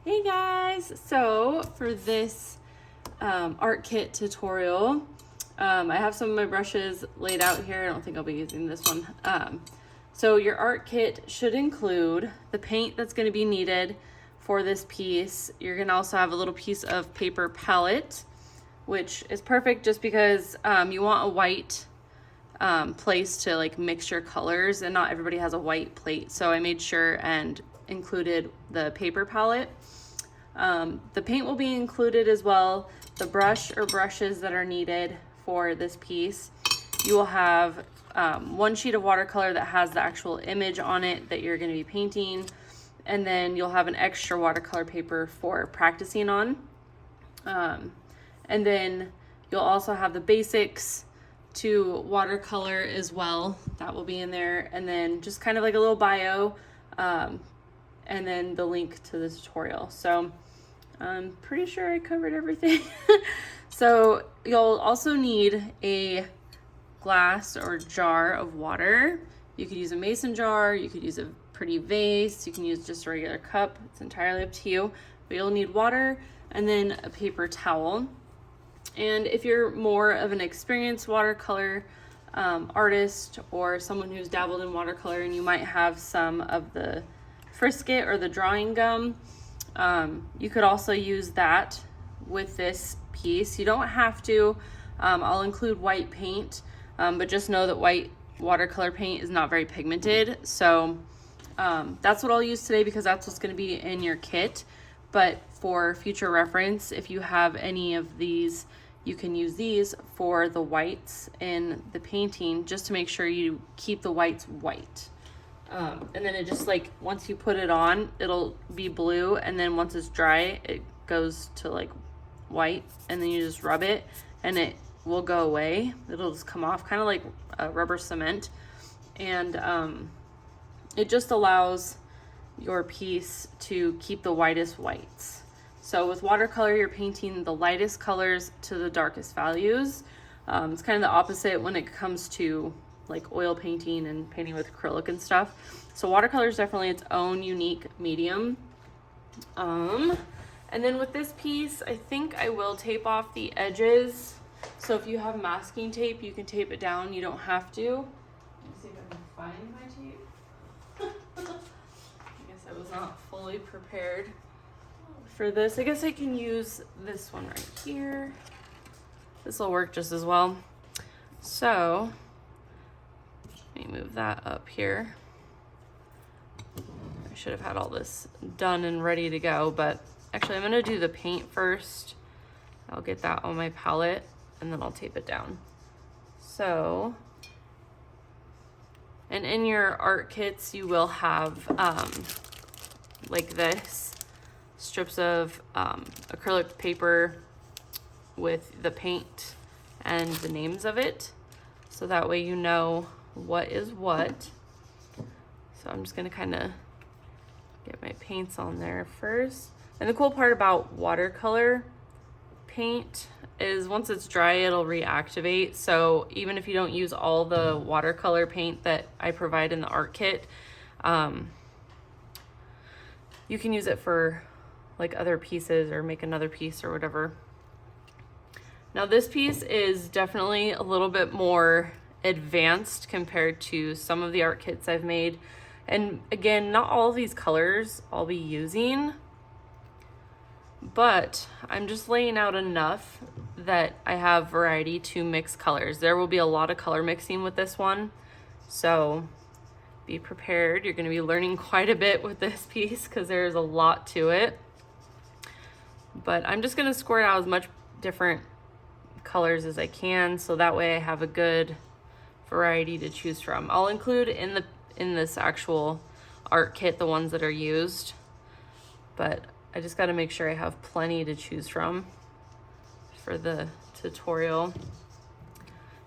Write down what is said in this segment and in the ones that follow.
Hey guys, so for this art kit tutorial, I have some of my brushes laid out here. I don't think I'll be using this one. So your art kit should include the paint that's going to be needed for this piece. You're going to also have a little piece of paper palette, which is perfect just because you want a white place to like mix your colors, and not everybody has a white plate. So I made sure and included the paper palette. The paint will be included as well. The brush or brushes that are needed for this piece. You will have one sheet of watercolor that has the actual image on it that you're going to be painting, and then you'll have an extra watercolor paper for practicing on. And then you'll also have the basics to watercolor as well. That will be in there, and then just kind of like a little bio, and then the link to the tutorial. So I'm pretty sure I covered everything. So you'll also need a glass or jar of water. You could use a mason jar, you could use a pretty vase, you can use just a regular cup. It's entirely up to you. But you'll need water and then a paper towel. And if you're more of an experienced watercolor artist, or someone who's dabbled in watercolor and you might have some of the Frisket or the drawing gum, you could also use that with this piece. You don't have to. I'll include white paint, but just know that white watercolor paint is not very pigmented. So that's what I'll use today because that's what's going to be in your kit. But for future reference, if you have any of these, you can use these for the whites in the painting, just to make sure you keep the whites white. And then it just, like, once you put it on, it'll be blue, and then once it's dry, it goes to like white, and then you just rub it and it will go away. It'll just come off, kind of like rubber cement. And it just allows your piece to keep the whitest whites. So with watercolor, you're painting the lightest colors to the darkest values. It's kind of the opposite when it comes to like oil painting and painting with acrylic and stuff. So watercolor is definitely its own unique medium. And then with this piece, I think I will tape off the edges. So if you have masking tape, you can tape it down. You don't have to. Let me see if I can find my tape. I guess I was not fully prepared for this. I guess I can use this one right here. This will work just as well. So let me move that up here. I should have had all this done and ready to go, but actually I'm gonna do the paint first. I'll get that on my palette and then I'll tape it down. So, and in your art kits, you will have like this, strips of acrylic paper with the paint and the names of it. So that way you know what is what. So I'm just gonna kind of get my paints on there first. And the cool part about watercolor paint is once it's dry, it'll reactivate. So even if you don't use all the watercolor paint that I provide in the art kit, you can use it for like other pieces or make another piece or whatever. Now this piece is definitely a little bit more advanced compared to some of the art kits I've made. And again, not all of these colors I'll be using, but I'm just laying out enough that I have variety to mix colors. There will be a lot of color mixing with this one, so be prepared. You're going to be learning quite a bit with this piece because there's a lot to it. But I'm just going to squirt out as much different colors as I can, so that way I have a good variety to choose from. I'll include in this actual art kit the ones that are used, but I just got to make sure I have plenty to choose from for the tutorial,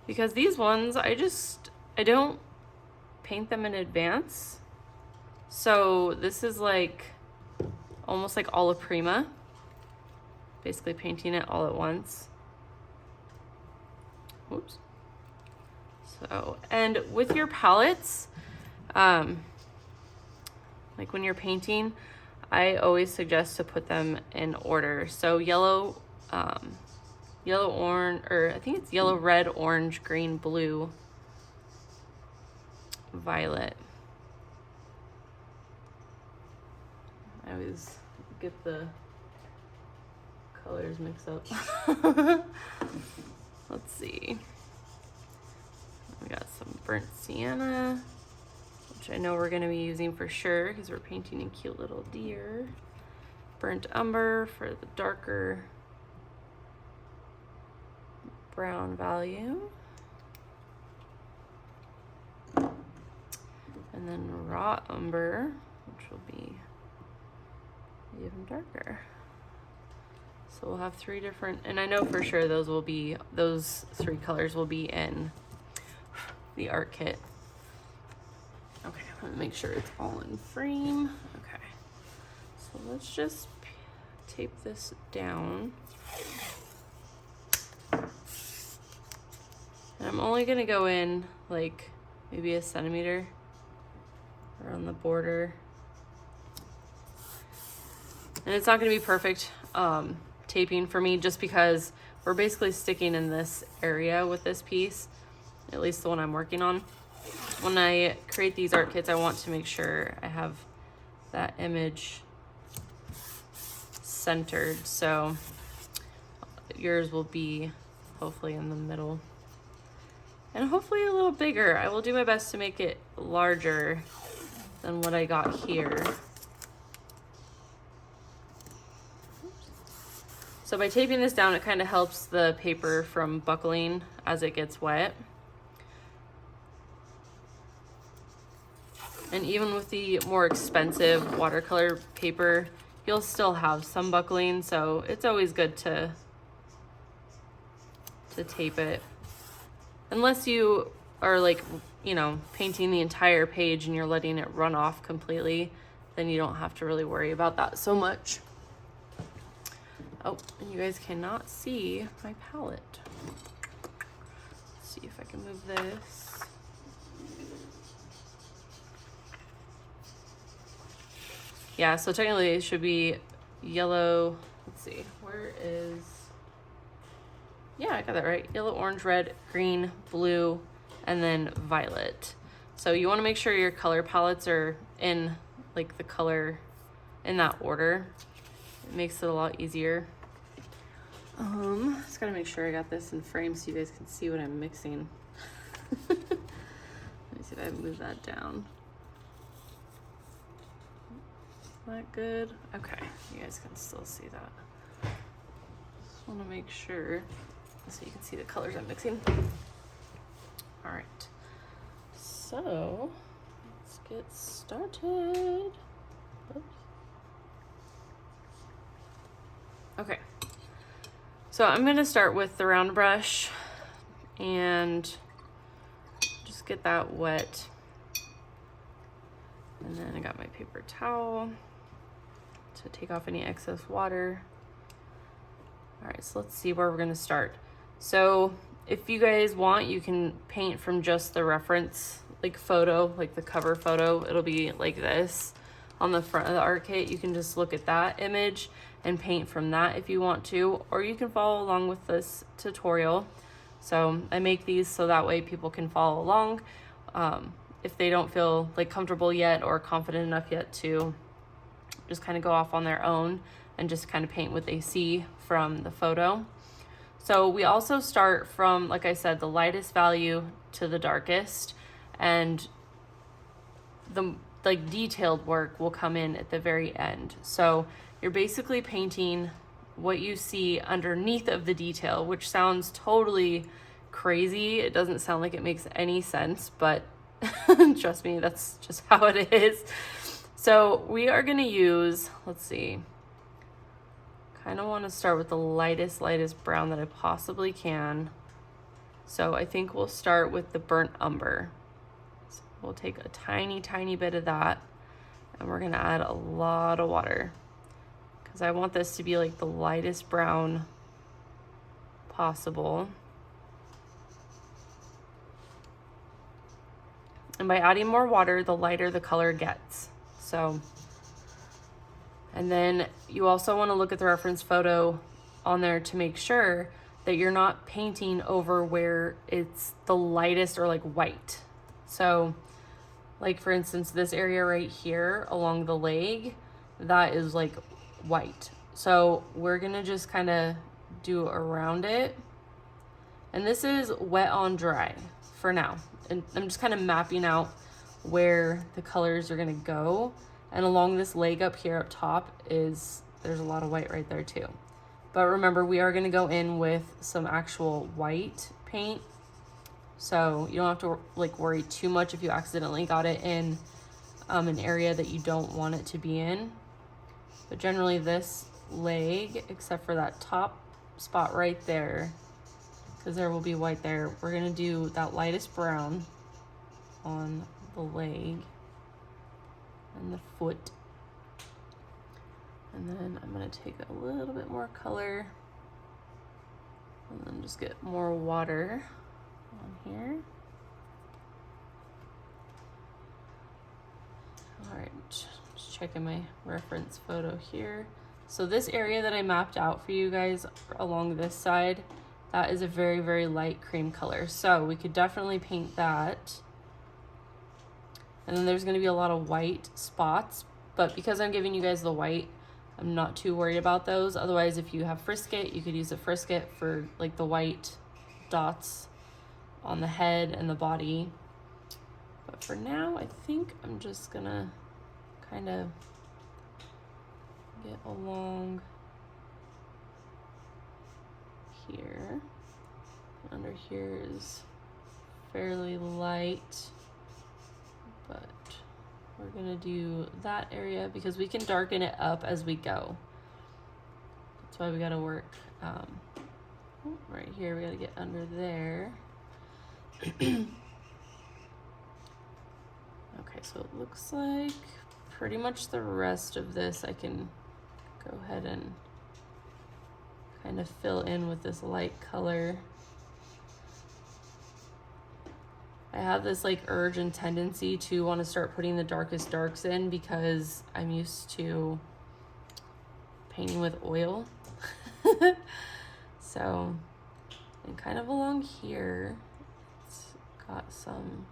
because these ones I don't paint them in advance. So this is like almost like alla prima, basically painting it all at once. Whoops. So, and with your palettes, like when you're painting, I always suggest to put them in order. So yellow, yellow, orange, or I think it's yellow, red, orange, green, blue, violet. I always get the colors mixed up. Let's see. We got some burnt sienna, which I know we're going to be using for sure because we're painting a cute little deer. Burnt umber for the darker brown value. And then raw umber, which will be even darker. So we'll have three different, and I know for sure those three colors will be in the art kit. Okay, I'm gonna make sure it's all in frame. Okay, so let's just tape this down. And I'm only gonna go in like maybe a centimeter around the border. And it's not gonna be perfect taping for me just because we're basically sticking in this area with this piece, at least the one I'm working on. When I create these art kits, I want to make sure I have that image centered. So yours will be hopefully in the middle and hopefully a little bigger. I will do my best to make it larger than what I got here. So by taping this down, it kind of helps the paper from buckling as it gets wet. And even with the more expensive watercolor paper, you'll still have some buckling, so it's always good to tape it. Unless you are like, you know, painting the entire page and you're letting it run off completely, then you don't have to really worry about that so much. Oh, and you guys cannot see my palette. Let's see if I can move this. Yeah, so technically it should be yellow. Let's see, where is, yeah, I got that right. Yellow, orange, red, green, blue, and then violet. So you want to make sure your color palettes are in like the color in that order. It makes it a lot easier. Just gotta make sure I got this in frame so you guys can see what I'm mixing. Let me see if I move that down. Is that good? Okay, you guys can still see that. Just wanna make sure so you can see the colors I'm mixing. All right, so let's get started. Oops. Okay, so I'm gonna start with the round brush and just get that wet. And then I got my paper towel to take off any excess water. All right, so let's see where we're gonna start. So if you guys want, you can paint from just the reference like photo, like the cover photo. It'll be like this on the front of the art kit. You can just look at that image and paint from that if you want to, or you can follow along with this tutorial. So I make these so that way people can follow along if they don't feel like comfortable yet or confident enough yet to just kind of go off on their own and just kind of paint what they see from the photo. So we also start from, like I said, the lightest value to the darkest, and the like detailed work will come in at the very end. So you're basically painting what you see underneath of the detail, which sounds totally crazy. It doesn't sound like it makes any sense, but trust me, that's just how it is. So we are gonna use, let's see, kind of want to start with the lightest brown that I possibly can. So I think we'll start with the burnt umber. So we'll take a tiny bit of that, and we're gonna add a lot of water because I want this to be like the lightest brown possible. And by adding more water, the lighter the color gets. So And then you also want to look at the reference photo on there to make sure that you're not painting over where it's the lightest or like white. So like for instance, this area right here along the leg, that is like white. So we're gonna just kind of do around it. And this is wet on dry for now. And I'm just kind of mapping out where the colors are gonna go. And along this leg up here up top there's a lot of white right there too. But remember, we are gonna go in with some actual white paint. So you don't have to like worry too much if you accidentally got it in an area that you don't want it to be in. But generally this leg, except for that top spot right there, because there will be white there, we're gonna do that lightest brown on the leg and the foot. And then I'm gonna take a little bit more color and then just get more water on here. All right, just checking my reference photo here. So this area that I mapped out for you guys along this side, that is a very, very light cream color. So we could definitely paint that. And then there's gonna be a lot of white spots, but because I'm giving you guys the white, I'm not too worried about those. Otherwise, if you have Frisket, you could use a Frisket for like the white dots on the head and the body. But for now, I think I'm just gonna kind of get along here. Under here is fairly light, but we're gonna do that area because we can darken it up as we go. That's why we gotta work right here. We gotta get under there. Okay, so it looks like pretty much the rest of this I can go ahead and kind of fill in with this light color. I have this like urge and tendency to want to start putting the darkest darks in because I'm used to painting with oil. So, and kind of along here, it's got some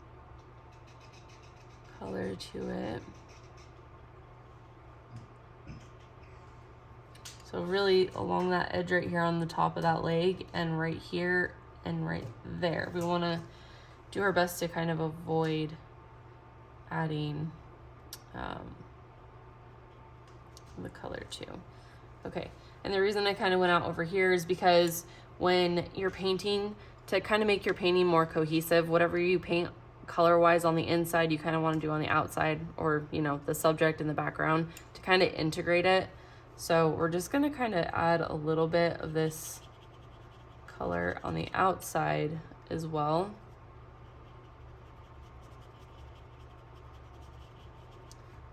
color to it. So really along that edge right here on the top of that leg and right here and right there. We want to do our best to kind of avoid adding the color too. Okay, and the reason I kind of went out over here is because when you're painting, to kind of make your painting more cohesive, whatever you paint color-wise on the inside, you kind of want to do on the outside, or you know, the subject in the background, to kind of integrate it. So we're just going to kind of add a little bit of this color on the outside as well.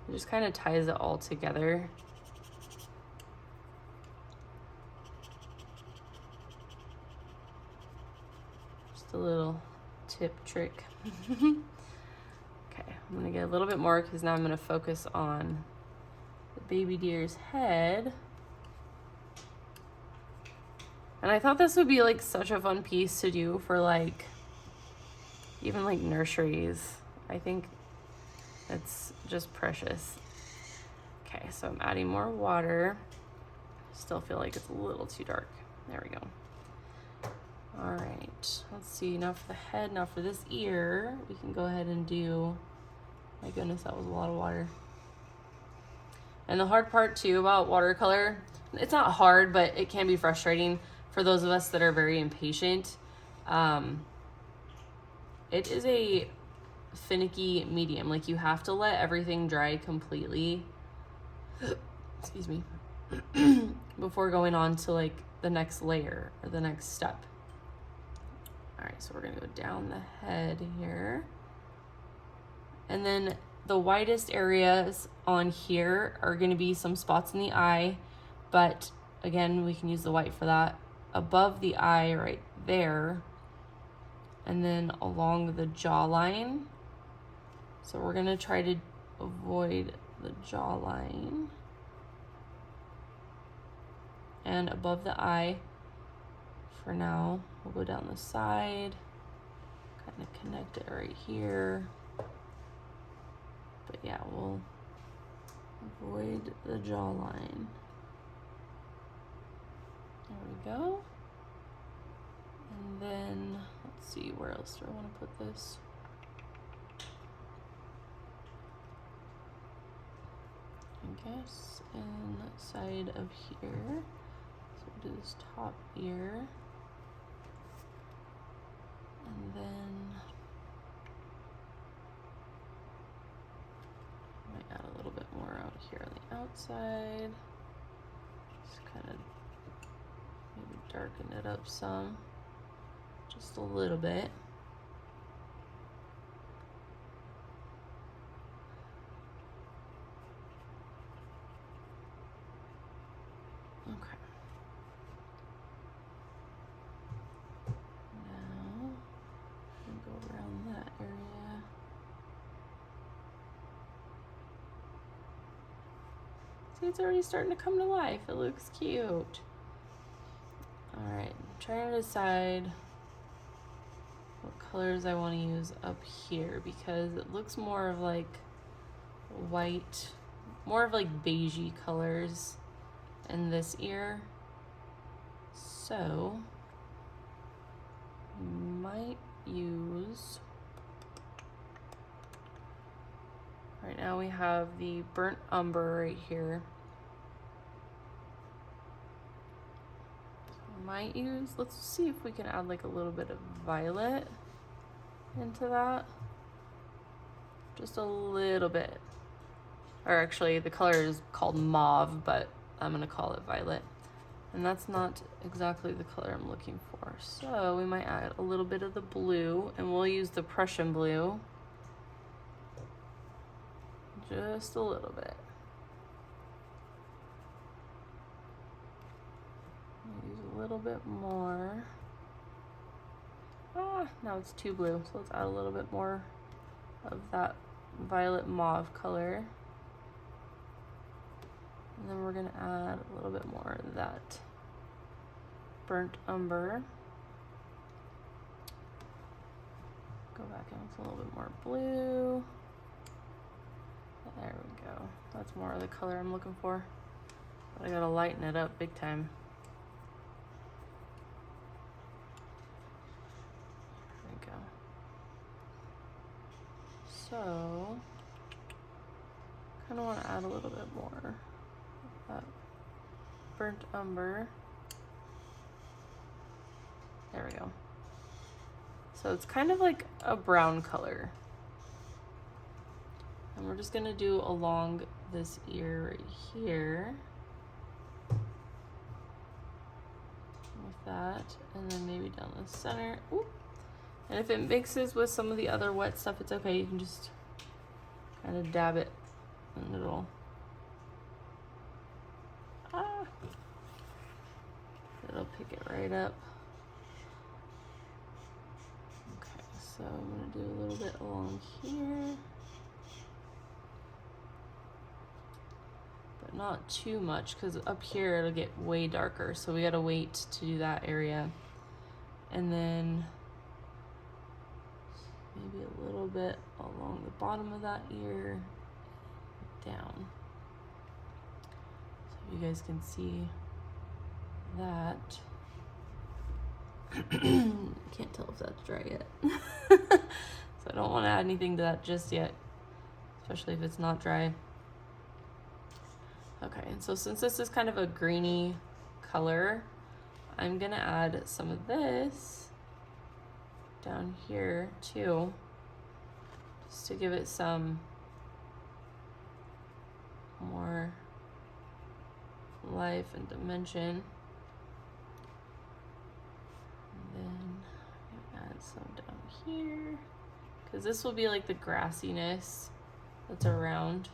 It just kind of ties it all together. Just a little tip trick. Okay, I'm gonna get a little bit more because now I'm gonna focus on the baby deer's head. And I thought this would be like such a fun piece to do for like, even like nurseries. I think it's just precious. Okay, so I'm adding more water. Still feel like it's a little too dark. There we go. All right, let's see. Now for the head, now for this ear, we can go ahead and do, my goodness, that was a lot of water. And the hard part too about watercolor, it's not hard, but it can be frustrating for those of us that are very impatient. It is a finicky medium. Like, you have to let everything dry completely, excuse me, before going on to like the next layer or the next step. All right, so we're gonna go down the head here. And then the whitest areas on here are gonna be some spots in the eye, but again, we can use the white for that. Above the eye right there, and then along the jawline. So we're gonna try to avoid the jawline. and above the eye for now. We'll go down the side, kind of connect it right here. But yeah, we'll avoid the jawline. There we go. And then, let's see, where else do I want to put this? I guess in the side of here. So we'll do this top ear. And then I might add a little bit more out here on the outside. Just kind of maybe darken it up some. Just a little bit. Okay. Now, I'm gonna go around that area. See, it's already starting to come to life. It looks cute. All right, I'm trying to decide what colors I want to use up here because it looks more of like white, more of like beigey colors in this ear. So, might use, right now we have the burnt umber right here. Might use, let's see if we can add like a little bit of violet into that. Just a little bit. Or actually the color is called mauve, but I'm gonna call it violet. And that's not exactly the color I'm looking for. So we might add a little bit of the blue, and we'll use the Prussian blue. Just a little bit. Use a little bit more. Now it's too blue, so let's add a little bit more of that violet mauve color. And then we're gonna add a little bit more of that burnt umber. Go back in with a little bit more blue. There we go. That's more of the color I'm looking for. But I gotta lighten it up big time. So, kind of want to add a little bit more of that burnt umber. There we go. So it's kind of like a brown color. And we're just going to do along this ear right here. With that, and then maybe down the center. Ooh. And if it mixes with some of the other wet stuff, it's okay. You can just kind of dab it and it'll, it'll pick it right up. Okay, so I'm gonna do a little bit along here. But not too much, because up here it'll get way darker. So we gotta wait to do that area. And then maybe a little bit along the bottom of that ear down. So you guys can see that. Can't tell if that's dry yet. So I don't want to add anything to that just yet, especially if it's not dry. Okay, and so since this is kind of a greeny color, I'm gonna add some of this down here too, just to give it some more life and dimension. And then add some down here, because this will be like the grassiness that's around.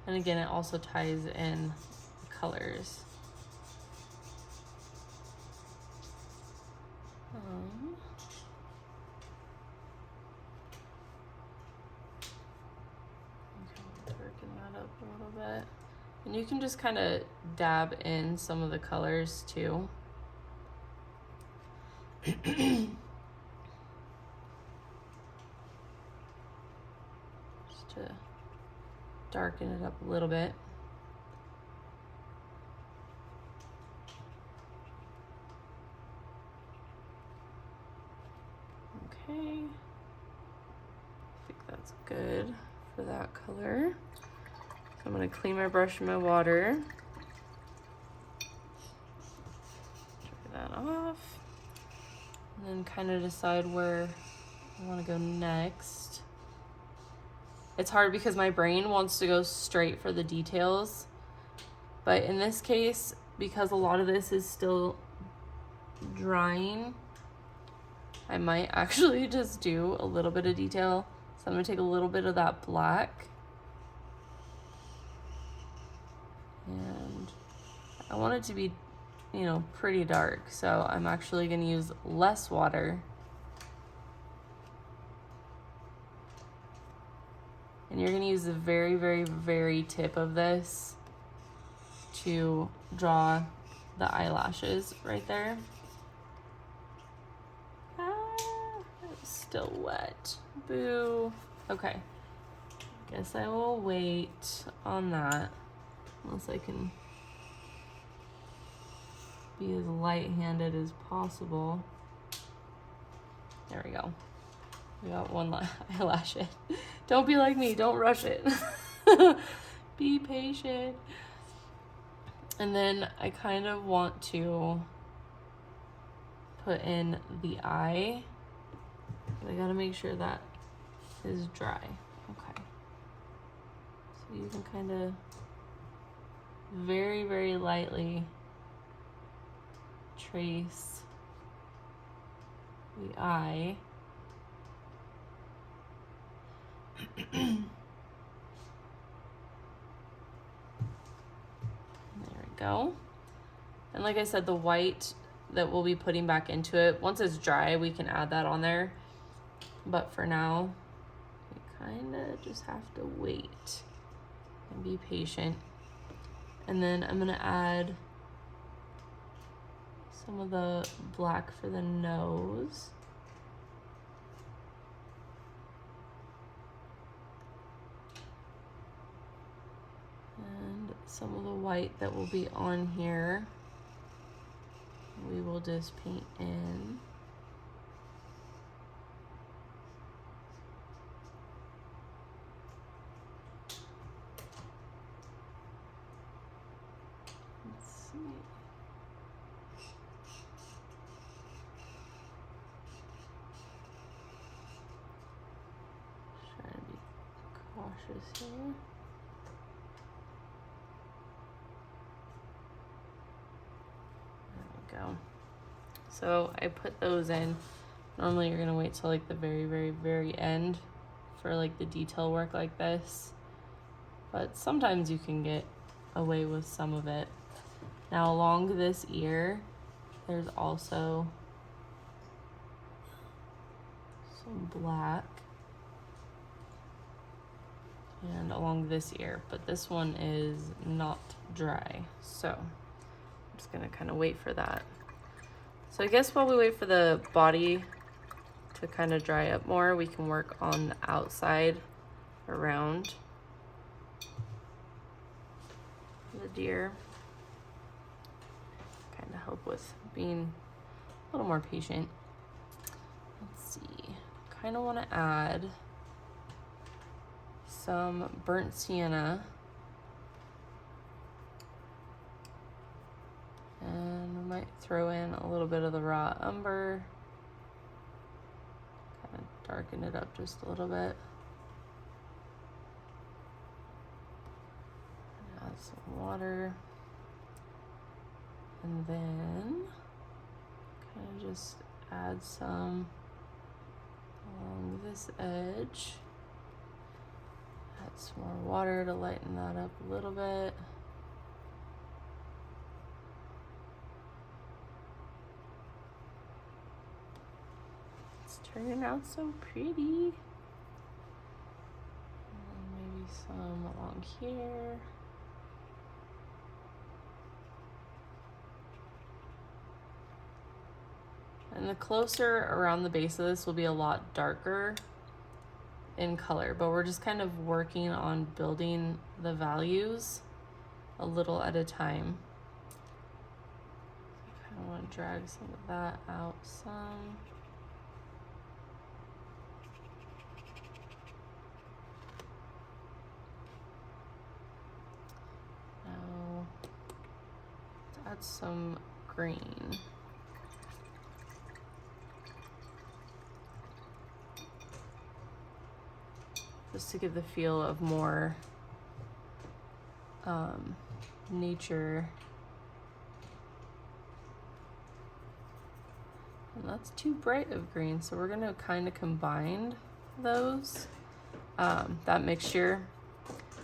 And again, it also ties in the colors. a little bit. And you can just kind of dab in some of the colors too. Just to darken it up a little bit. Okay, I think that's good for that color. So I'm gonna clean my brush and my water. Dry that off. And then kind of decide where I wanna go next. It's hard because my brain wants to go straight for the details. But in this case, because a lot of this is still drying, I might actually just do a little bit of detail. So I'm gonna take a little bit of that black. And I want it to be, you know, pretty dark. So I'm actually gonna use less water. And you're gonna use the very, very, very tip of this to draw the eyelashes right there. Still wet. Boo. Okay. Guess I will wait on that. Unless I can be as light-handed as possible. There we go. We got one eyelash in. Don't be like me. Don't rush it. Be patient. And then I kind of want to put in the eye. I gotta make sure that is dry. Okay. So you can kind of very, very lightly trace the eye. There we go. And like I said, the white that we'll be putting back into it, once it's dry, we can add that on there. But for now, we kind of just have to wait and be patient. And then I'm gonna add some of the black for the nose. And some of the white that will be on here, we will just paint in. Trying to be cautious here. There we go. So I put those in. Normally you're gonna wait till like the very, very, very end for like the detail work like this. But sometimes you can get away with some of it. Now along this ear, there's also some black. And along this ear, but this one is not dry. So I'm just gonna kind of wait for that. So I guess while we wait for the body to kind of dry up more, we can work on the outside around the deer. Kind of help with being a little more patient. Let's see, kind of want to add some burnt sienna. And we might throw in a little bit of the raw umber. Kind of darken it up just a little bit. Add some water. And then kind of just add some along this edge. Add some more water to lighten that up a little bit. It's turning out so pretty. And maybe some along along here. And the closer around the base of this will be a lot darker in color, but we're just kind of working on building the values a little at a time. I kind of want to drag some of that out some. Now, let's add some green. Just to give the feel of more nature. And that's too bright of green, so we're gonna kind of combine those, that mixture.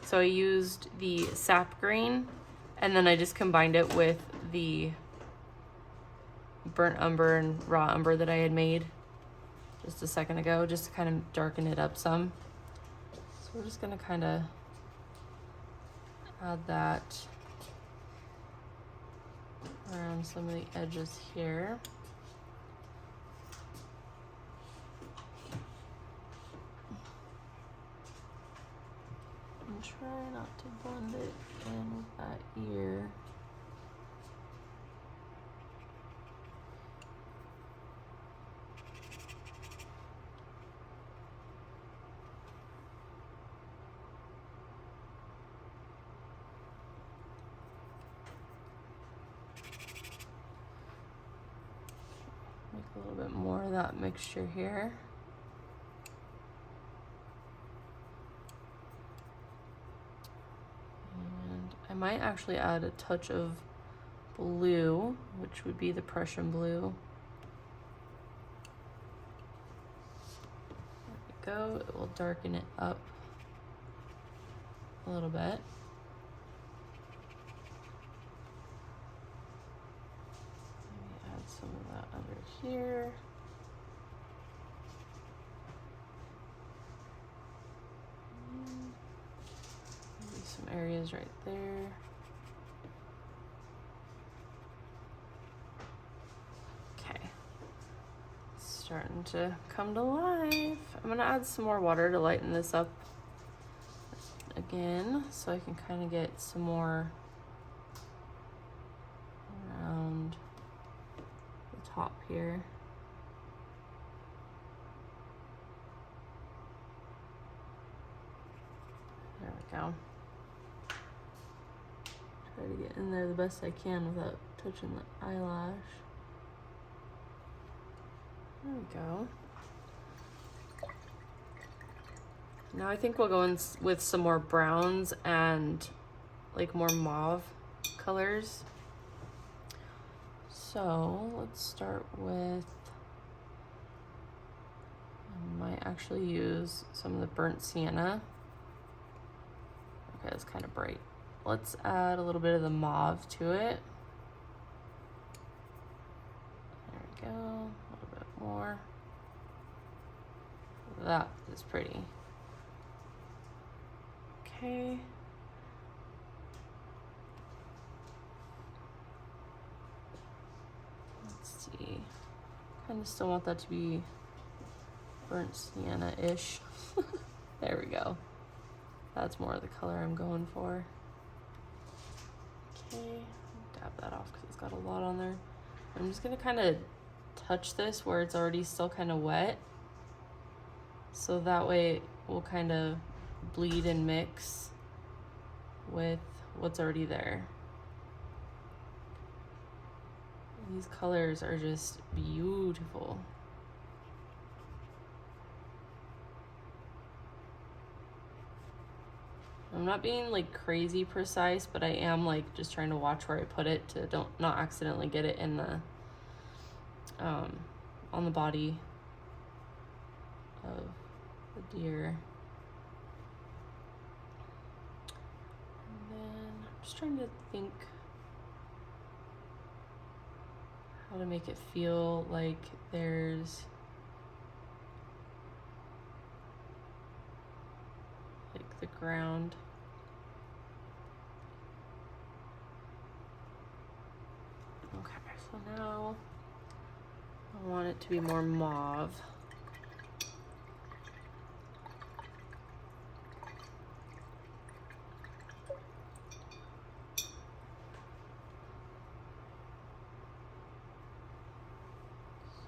So I used the sap green, and then I just combined it with the burnt umber and raw umber that I had made just a second ago, just to kind of darken it up some. So we're just gonna kind of add that around some of the edges here. And try not to blend it in with that ear. Make a little bit more of that mixture here. And I might actually add a touch of blue, which would be the Prussian blue. There we go. It will darken it up a little bit. Some of that under here. Maybe some areas right there. Okay. It's starting to come to life. I'm gonna add some more water to lighten this up again, so I can kind of get some more around top here. There we go. Try to get in there the best I can without touching the eyelash. There we go. Now I think we'll go in with some more browns and like more mauve colors. So let's start with, I might actually use some of the burnt sienna. Okay, that's kind of bright. Let's add a little bit of the mauve to it. There we go, a little bit more. That is pretty. Okay. Kind of still want that to be burnt sienna-ish. There we go. That's more of the color I'm going for. Okay, dab that off because it's got a lot on there. I'm just gonna kind of touch this where it's already still kind of wet, so that way it will kind of bleed and mix with what's already there. These colors are just beautiful. I'm not being like crazy precise, but I am like just trying to watch where I put it to not accidentally get it in the on the body of the deer. And then I'm just trying to think how to make it feel like there's like the ground So now I want it to be more mauve.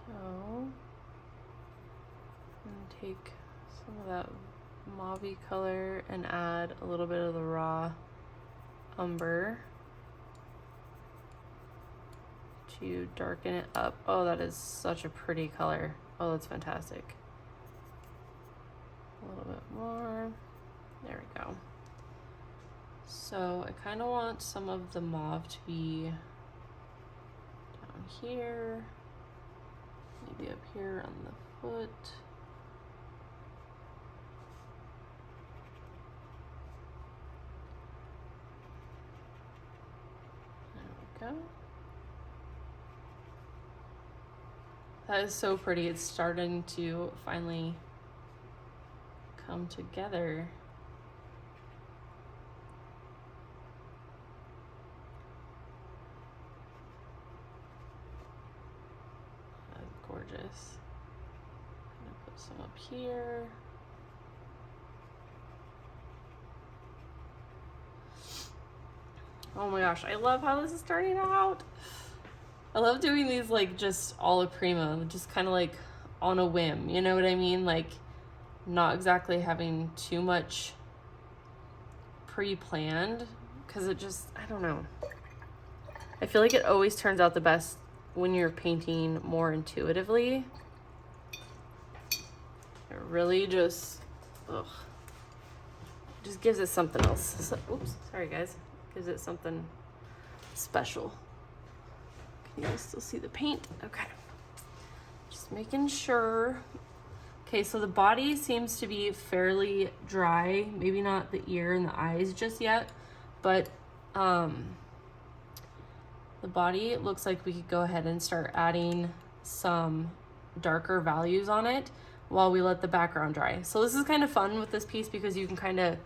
So I'm gonna take some of that mauve-y color and add a little bit of the raw umber to darken it up. Oh, that is such a pretty color. Oh, that's fantastic. A little bit more. There we go. So I kind of want some of the mauve to be down here, maybe up here on the foot. There we go. That is so pretty. It's starting to finally come together. That's gorgeous. I'm gonna put some up here. Oh my gosh, I love how this is starting out. I love doing these like just alla prima, just kind of like on a whim, you know what I mean? Like not exactly having too much pre-planned, because it just, I don't know. I feel like it always turns out the best when you're painting more intuitively. It really just, just gives it something else. So, oops, sorry guys. Gives it something special. Can you guys still see the paint? Okay. Just making sure. Okay, so the body seems to be fairly dry. Maybe not the ear and the eyes just yet, but the body looks like we could go ahead and start adding some darker values on it while we let the background dry. So this is kind of fun with this piece because you can kind of,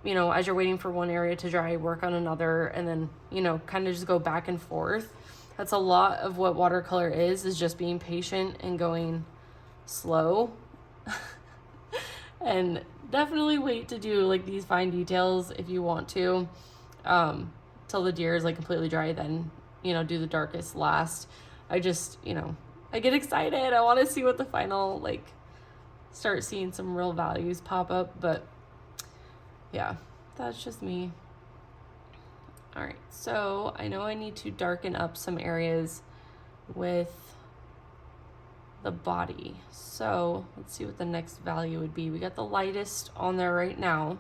you know, as you're waiting for one area to dry, work on another, and then, you know, kind of just go back and forth. That's a lot of what watercolor is just being patient and going slow. And definitely wait to do like these fine details if you want to, till the deer is like completely dry, then, you know, do the darkest last. I just, you know, I get excited. I want to see what the final, like, start seeing some real values pop up, but yeah, that's just me. All right, so I know I need to darken up some areas with the body. So let's see what the next value would be. We got the lightest on there right now.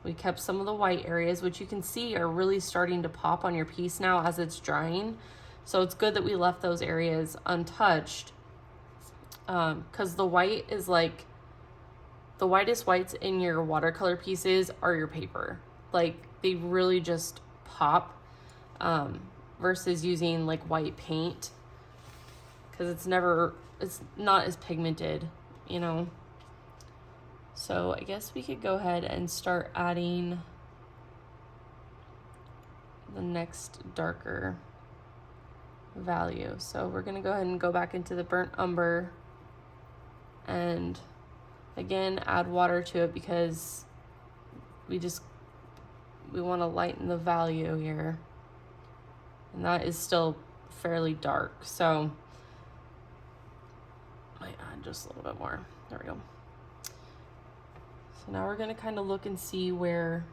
We kept some of the white areas, which you can see are really starting to pop on your piece now as it's drying. So it's good that we left those areas untouched, because the white is like, the whitest whites in your watercolor pieces are your paper. Like they really just pop, versus using like white paint, because it's not as pigmented, you know. So I guess we could go ahead and start adding the next darker value. So we're gonna go ahead and go back into the burnt umber and again add water to it because we want to lighten the value here, and that is still fairly dark, so I might add just a little bit more. There we go. So now we're going to kind of look and see where,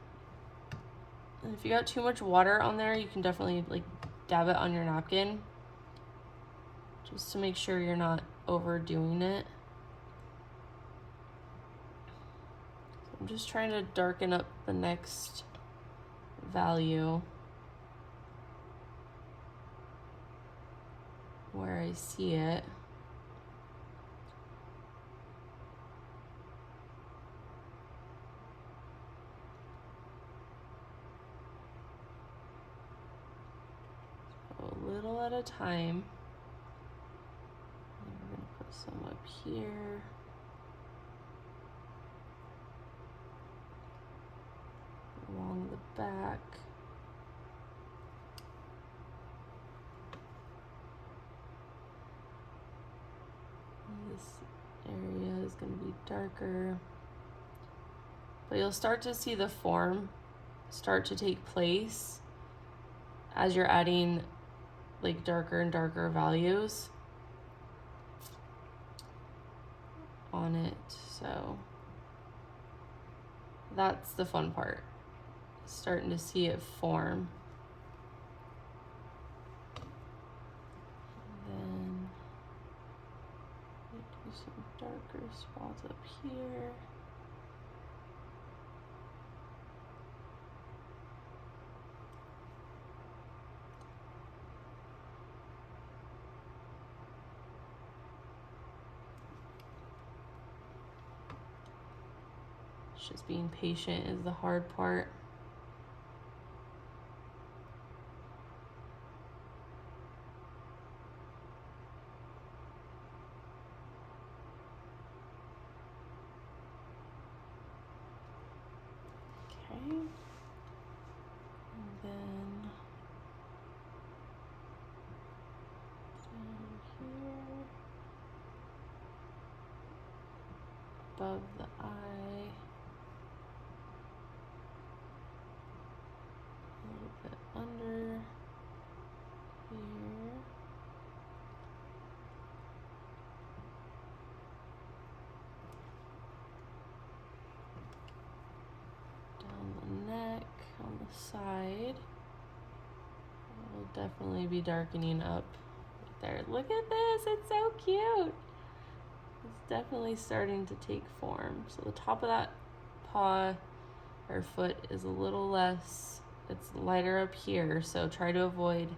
and if you got too much water on there, you can definitely like dab it on your napkin just to make sure you're not overdoing it. I'm just trying to darken up the next value where I see it. A little at a time. And we're going to put some up here. Along the back. darker. But you'll start to see the form start to take place as you're adding like darker and darker values on it. So that's the fun part, starting to see it form. And then do some darker spots up here. Just being patient is the hard part. Okay. And then down here, above the eye. A little bit under here. Down the neck, on the side. We'll definitely be darkening up right there. Look at this, it's so cute. It's definitely starting to take form. So the top of that paw or foot is a little less, it's lighter up here, so try to avoid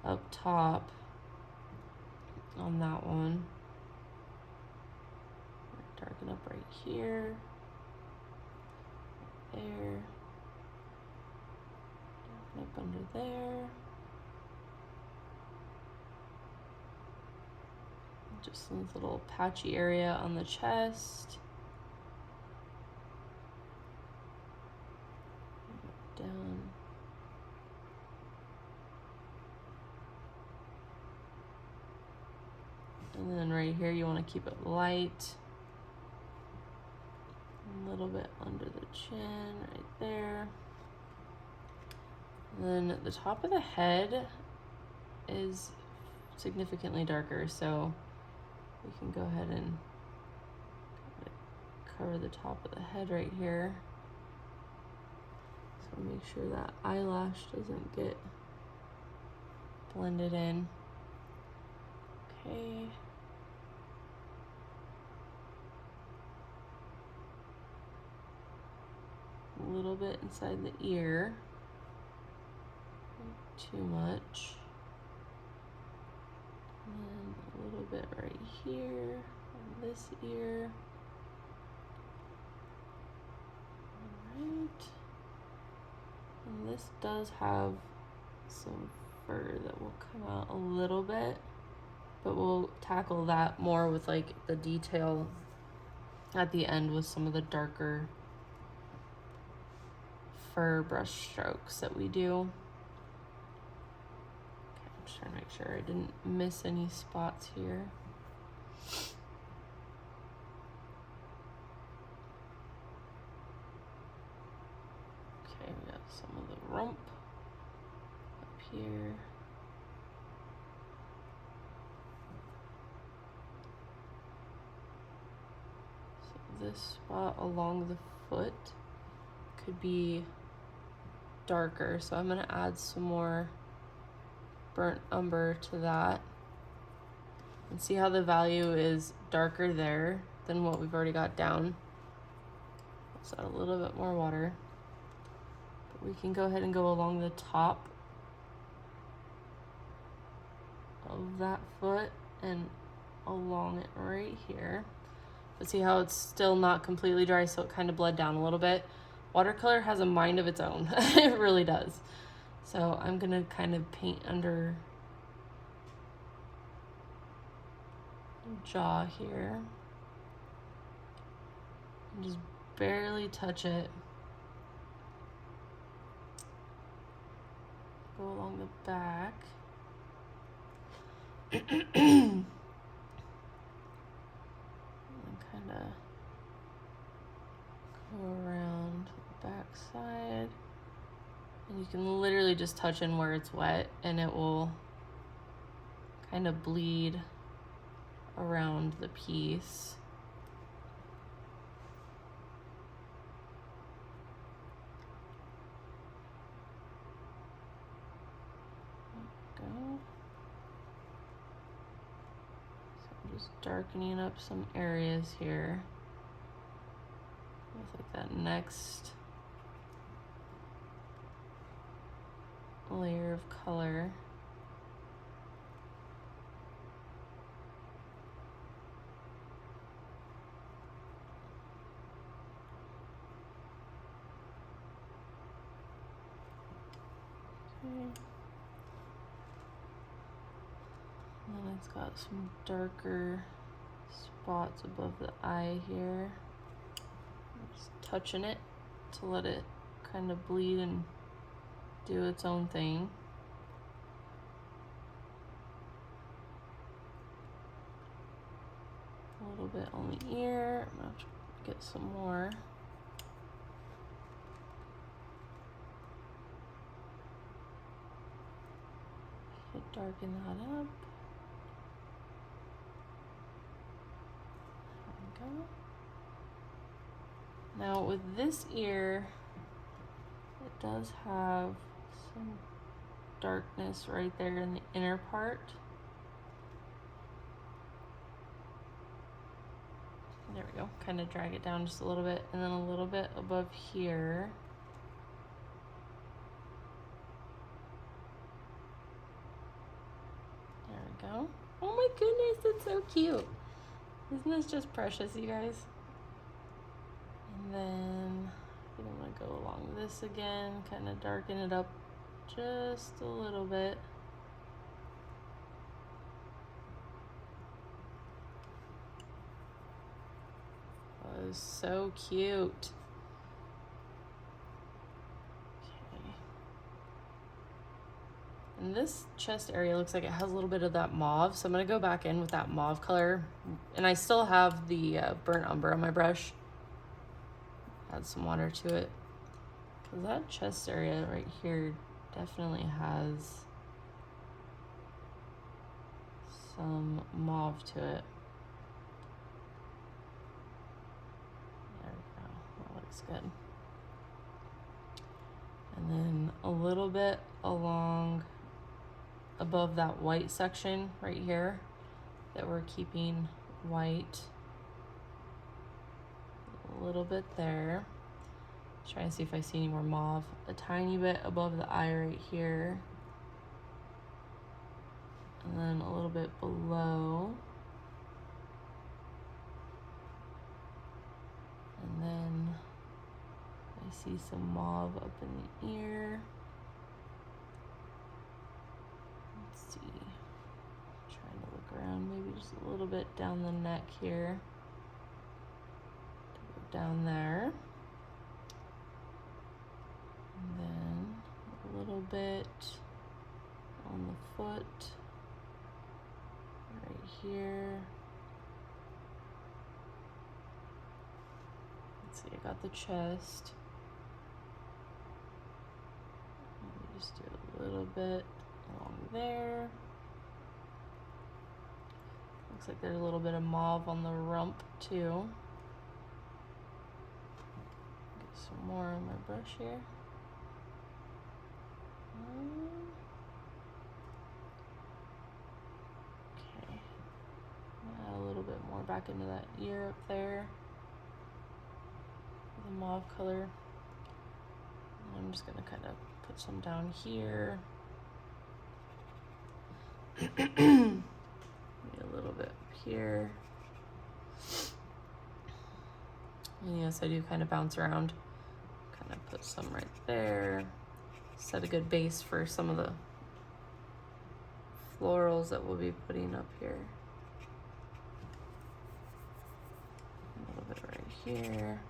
up top on that one. Darken up right here, there, darken up under there. Just this little patchy area on the chest. Down. And then right here, you want to keep it light. A little bit under the chin, right there. And then the top of the head is significantly darker, so we can go ahead and cover the top of the head right here. So make sure that eyelash doesn't get blended in. Okay. A little bit inside the ear. Not too much. And then a little bit right here on this ear. Alright. And this does have some fur that will come out a little bit, but we'll tackle that more with like the detail at the end with some of the darker fur brush strokes that we do. Okay, I'm just trying to make sure I didn't miss any spots here. Okay, we got some of the rump up here. So this spot along the foot could be darker, so I'm going to add some more burnt umber to that and see how the value is darker there than what we've already got down. Let's add a little bit more water, but we can go ahead and go along the top of that foot and along it right here. But see how it's still not completely dry, so it kind of bled down a little bit. Watercolor has a mind of its own. It really does. So I'm gonna kind of paint under the jaw here. And just barely touch it. Go along the back. And kind of side. And you can literally just touch in where it's wet and it will kind of bleed around the piece. There we go. So I'm just darkening up some areas here with like that next layer of color. Okay. And then it's got some darker spots above the eye here. I'm just touching it to let it kind of bleed and do its own thing. A little bit on the ear. I'm gonna have to get some more. Darken that up. There we go. Now with this ear, it does have some darkness right there in the inner part. There we go. Kind of drag it down just a little bit, and then a little bit above here. Go. Oh my goodness, it's so cute. Isn't this just precious, you guys? And then I think I'm gonna go along this again, kind of darken it up just a little bit. Oh, so cute. And this chest area looks like it has a little bit of that mauve, so I'm gonna go back in with that mauve color. And I still have the burnt umber on my brush. Add some water to it. Because that chest area right here definitely has some mauve to it. There we go, that looks good. And then a little bit along above that white section right here that we're keeping white, a little bit there. Try and see if I see any more mauve. A tiny bit above the eye right here, and then a little bit below, and then I see some mauve up in the ear. Let's see, trying to look around, maybe just a little bit down the neck here, down there, and then a little bit on the foot, right here. Let's see, I got the chest. Let me just do a little bit along there. Looks like there's a little bit of mauve on the rump too. Get some more on my brush here. Okay. Add a little bit more back into that ear up there. The mauve color. And I'm just gonna kind of put some down here. Maybe a little bit up here. And yes, I do kind of bounce around. Kind of put some right there. Set a good base for some of the florals that we'll be putting up here. A little bit right here.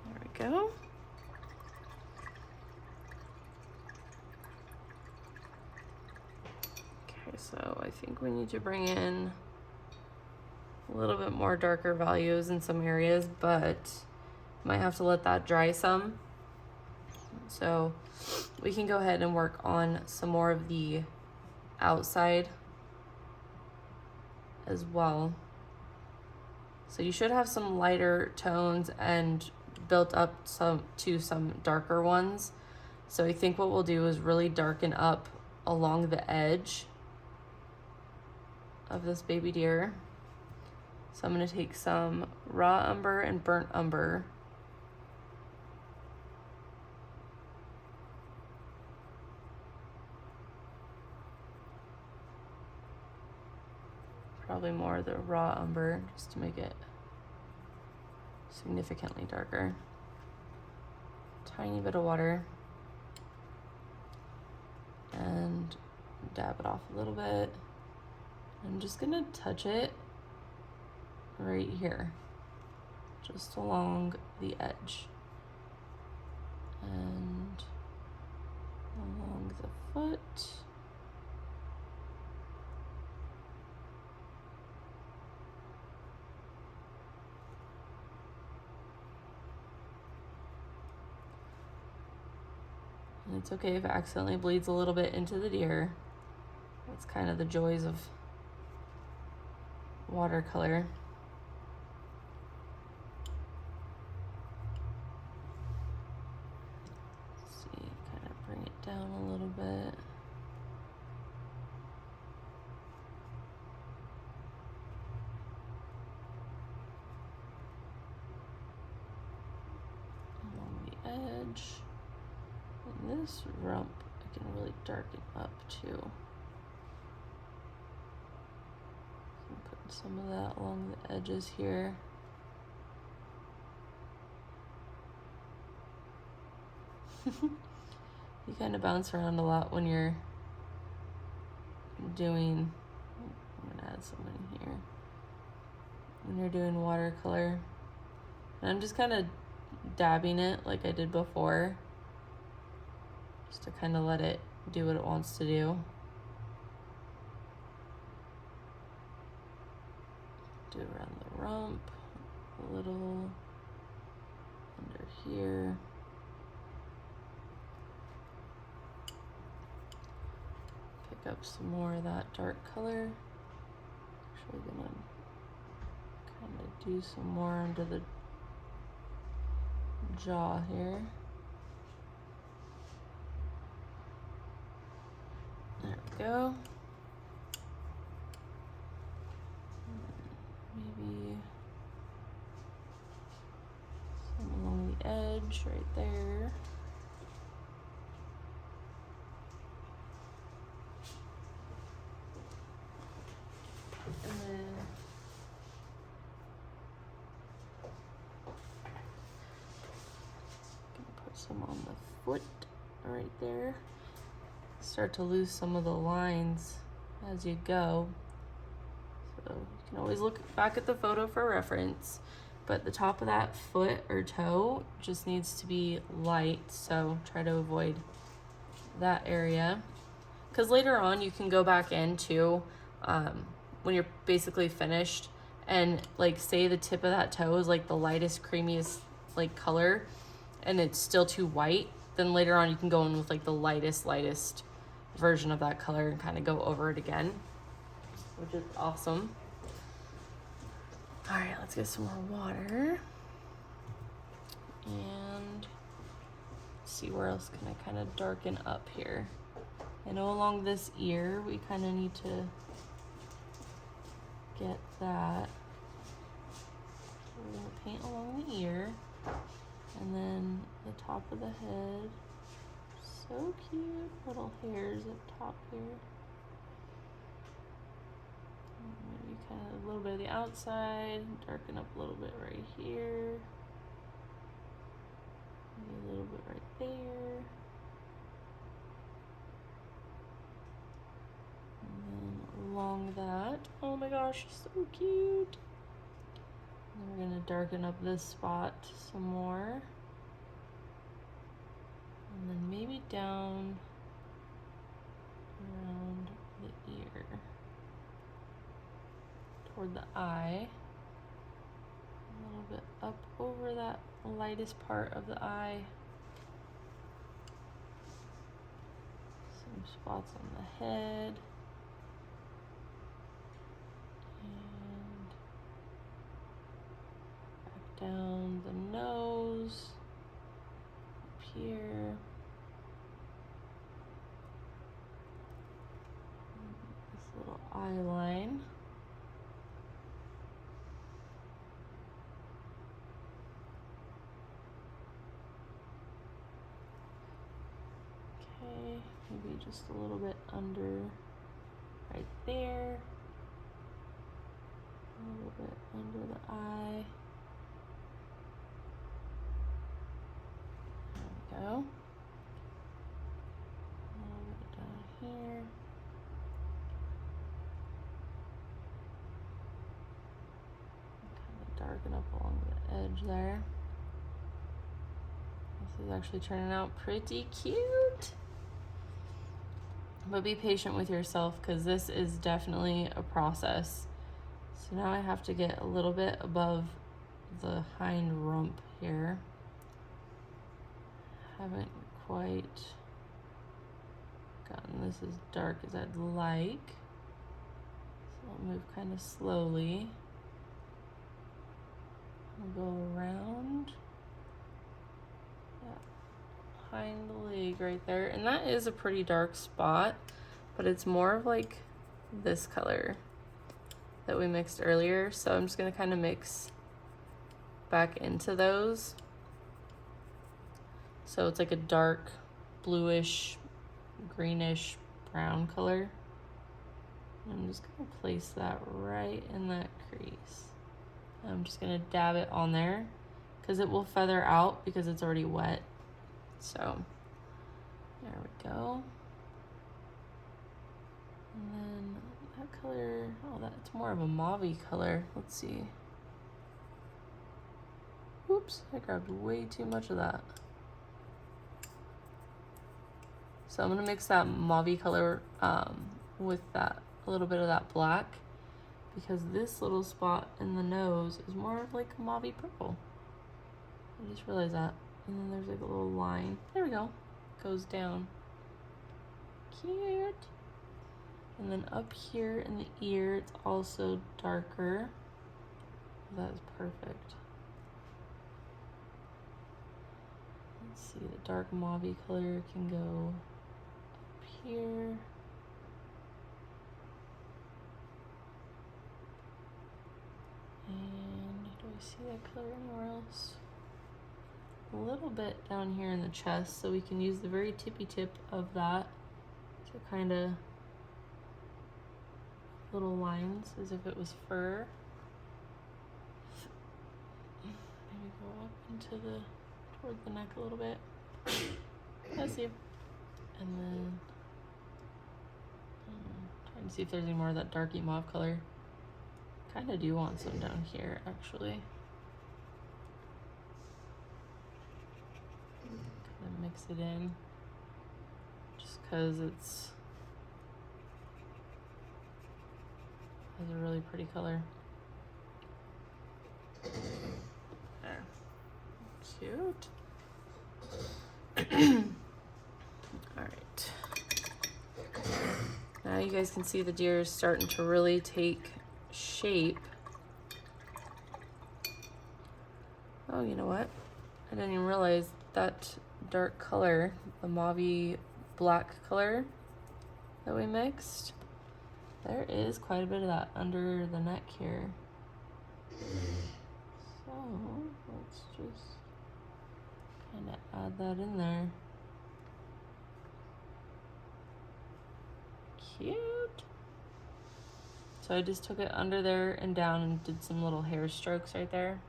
There we go. Okay, so I think we need to bring in a little bit more darker values in some areas, but might have to let that dry some. So we can go ahead and work on some more of the outside as well. So you should have some lighter tones and built up to some darker ones. So I think what we'll do is really darken up along the edge of this baby deer. So I'm going to take some raw umber and burnt umber. Probably more of the raw umber just to make it significantly darker. Tiny bit of water. And dab it off a little bit. I'm just gonna touch it right here, just along the edge and along the foot. And it's okay if it accidentally bleeds a little bit into the deer. That's kind of the joys of watercolor. Let's see, kind of bring it down a little bit. Along the edge. And this rump, I can really darken up too. Put some of that along the edges here. You kind of bounce around a lot when you're doing, I'm gonna add some in here, when you're doing watercolor. And I'm just kind of dabbing it like I did before, just to kind of let it do what it wants to do. Do around the rump, a little under here. Pick up some more of that dark color. Actually gonna kind of do some more under the jaw here. There we go. Maybe some along the edge right there. And then gonna put some on the foot right there. Start to lose some of the lines as you go. So you can always look back at the photo for reference, but the top of that foot or toe just needs to be light, so try to avoid that area. Because later on you can go back into when you're basically finished and like say the tip of that toe is like the lightest, creamiest like color and it's still too white, then later on you can go in with like the lightest version of that color and kind of go over it again, which is awesome. All right, let's get some more water and see where else can I kind of darken up here. I know along this ear we kind of need to get that. So we're gonna paint along the ear and then the top of the head. So cute, little hairs up top here. Maybe kind of a little bit of the outside, darken up a little bit right here. Maybe a little bit right there. And then along that, oh my gosh, so cute. And we're gonna darken up this spot some more. And then maybe down around the ear, toward the eye. bit up over that lightest part of the eye. Some spots on the head. And back down the nose, up here. This little eye line. Okay, maybe just a little bit under right there. A little bit under the eye. There we go. A little bit down here. Kind of darken up along the edge there. This is actually turning out pretty cute. But be patient with yourself because this is definitely a process. So now I have to get a little bit above the hind rump here. Haven't quite gotten this as dark as I'd like. So I'll move kind of slowly. I'll go around that hind leg right there. And that is a pretty dark spot, but it's more of like this color that we mixed earlier. So I'm just gonna kind of mix back into those. So it's like a dark bluish, greenish, brown color. I'm just gonna place that right in that crease. I'm just gonna dab it on there because it will feather out because it's already wet. So there we go. And then that color, oh, that's more of a mauve-y color. Let's see. Oops, I grabbed way too much of that. So I'm gonna mix that mauve color with that, a little bit of that black, because this little spot in the nose is more of like a mauve purple. I just realized that. And then there's like a little line. There we go. Goes down. Cute. And then up here in the ear, it's also darker. That is perfect. Let's see, the dark mauve color can go up here. And do I see that color anywhere else? A little bit down here in the chest, so we can use the very tippy tip of that to kind of little lines as if it was fur. Maybe go up into the toward the neck a little bit. Bless you. And then trying to see if there's any more of that darky mauve color. Kind of do want some down here actually. Kind of mix it in just because it's has a really pretty color. There. Cute. All right. Now you guys can see the deer is starting to really take shape. Oh, you know what? I didn't even realize that dark color, the mauve black color that we mixed, there is quite a bit of that under the neck here. So let's just kind of add that in there. Cute. So I just took it under there and down and did some little hair strokes right there.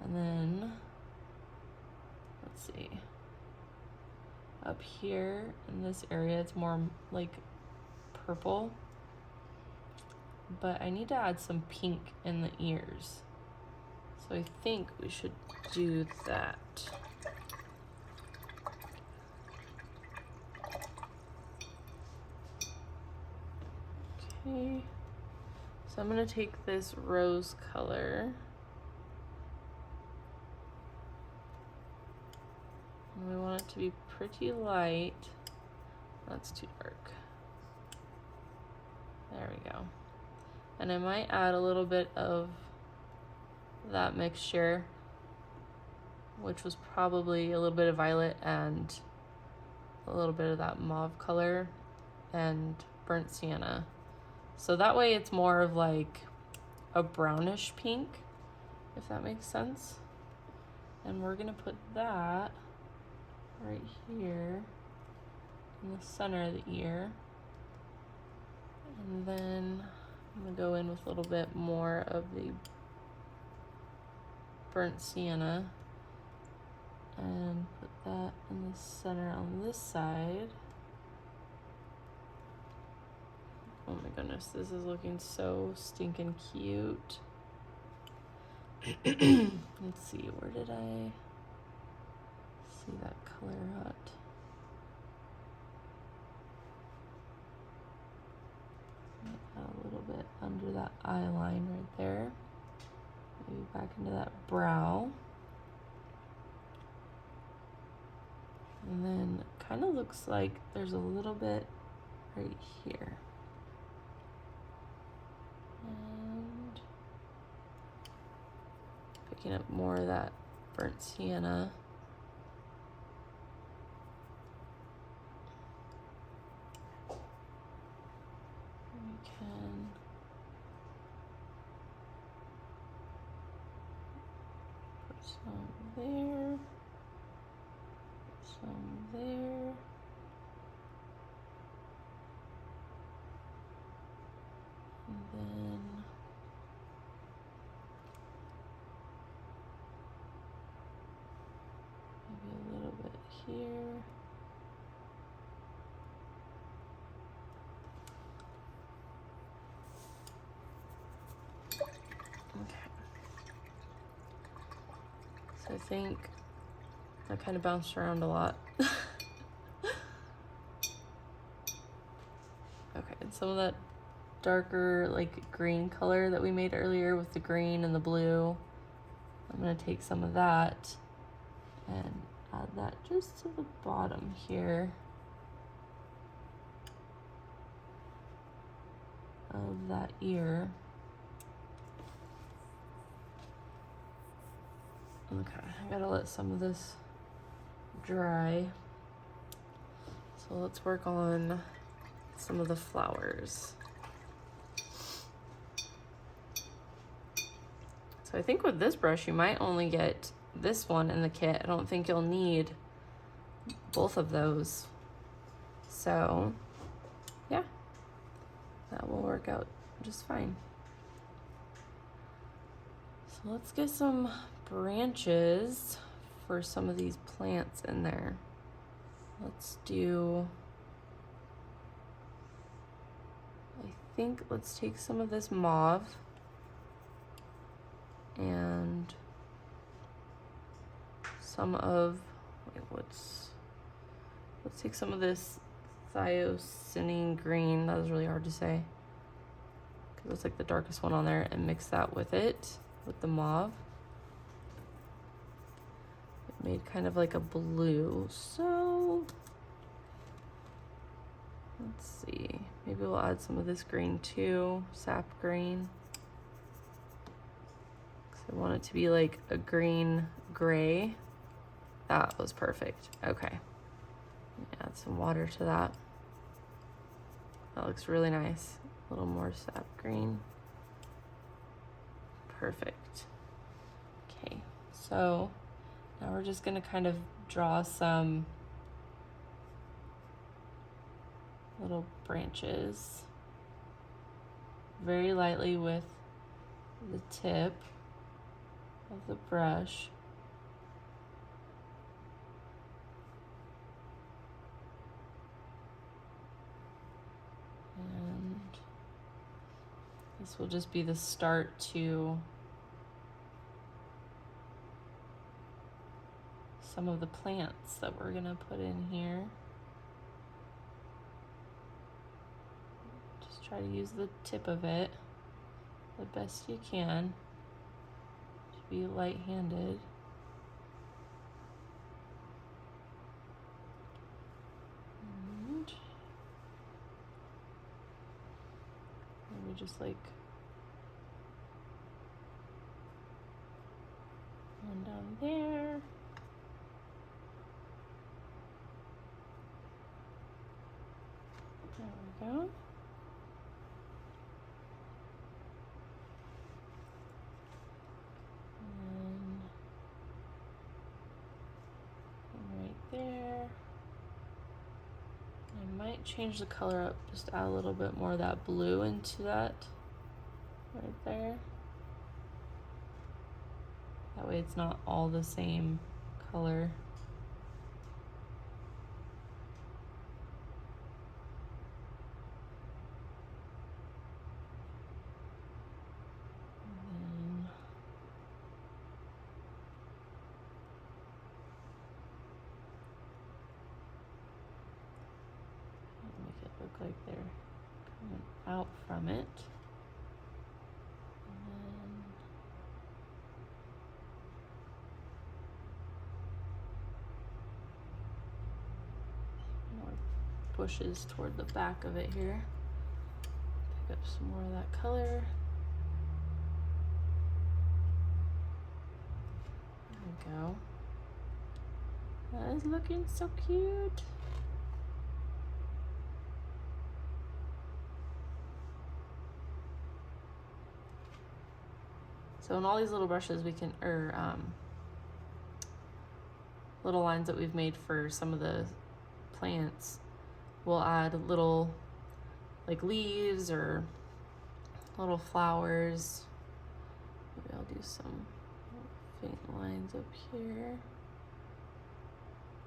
And then, let's see, up here in this area, it's more like purple, but I need to add some pink in the ears. So I think we should do that. Okay, so I'm gonna take this rose color And we want it to be pretty light. That's too dark. There we go. And I might add a little bit of that mixture, which was probably a little bit of violet and a little bit of that mauve color and burnt sienna. So that way it's more of like a brownish pink, if that makes sense. And we're gonna put that right here in the center of the ear. And then I'm gonna go in with a little bit more of the burnt sienna and put that in the center on this side. Oh my goodness, this is looking so stinking cute. Let's see, where did I see that color at? Add a little bit under that eye line right there. Maybe back into that brow. And then it kind of looks like there's a little bit right here. And picking up more of that burnt sienna. We can put some there, some there. And then maybe a little bit here. Okay. So I think I kind of bounced around a lot. Okay, and some of that darker like green color that we made earlier with the green and the blue, I'm gonna take some of that and add that just to the bottom here of that ear. Okay, I gotta let some of this dry. So let's work on some of the flowers. So I think with this brush, you might only get this one in the kit. I don't think you'll need both of those. So yeah, that will work out just fine. So let's get some branches for some of these plants in there. Let's do, I think let's take some of this mauve and some of, let's take some of this thiocinine green. That was really hard to say because it's like the darkest one on there, and mix that with it, with the mauve. It made kind of like a blue. So let's see, maybe we'll add some of this green too, sap green. I want it to be like a green gray. That was perfect. Okay. Add some water to that. That looks really nice. A little more sap green. Perfect. Okay, so now we're just gonna kind of draw some little branches very lightly with the tip of the brush. And this will just be the start to some of the plants that we're gonna put in here. Just try to use the tip of it the best you can. Be light-handed. just like one down there. There we go. And right there. I might change the color up, just add a little bit more of that blue into that right there. That way it's not all the same color. Look like they're coming out from it. And then more bushes toward the back of it here. Pick up some more of that color. There we go. That is looking so cute. So in all these little brushes we can, little lines that we've made for some of the plants, we'll add little like leaves or little flowers. Maybe I'll do some faint lines up here.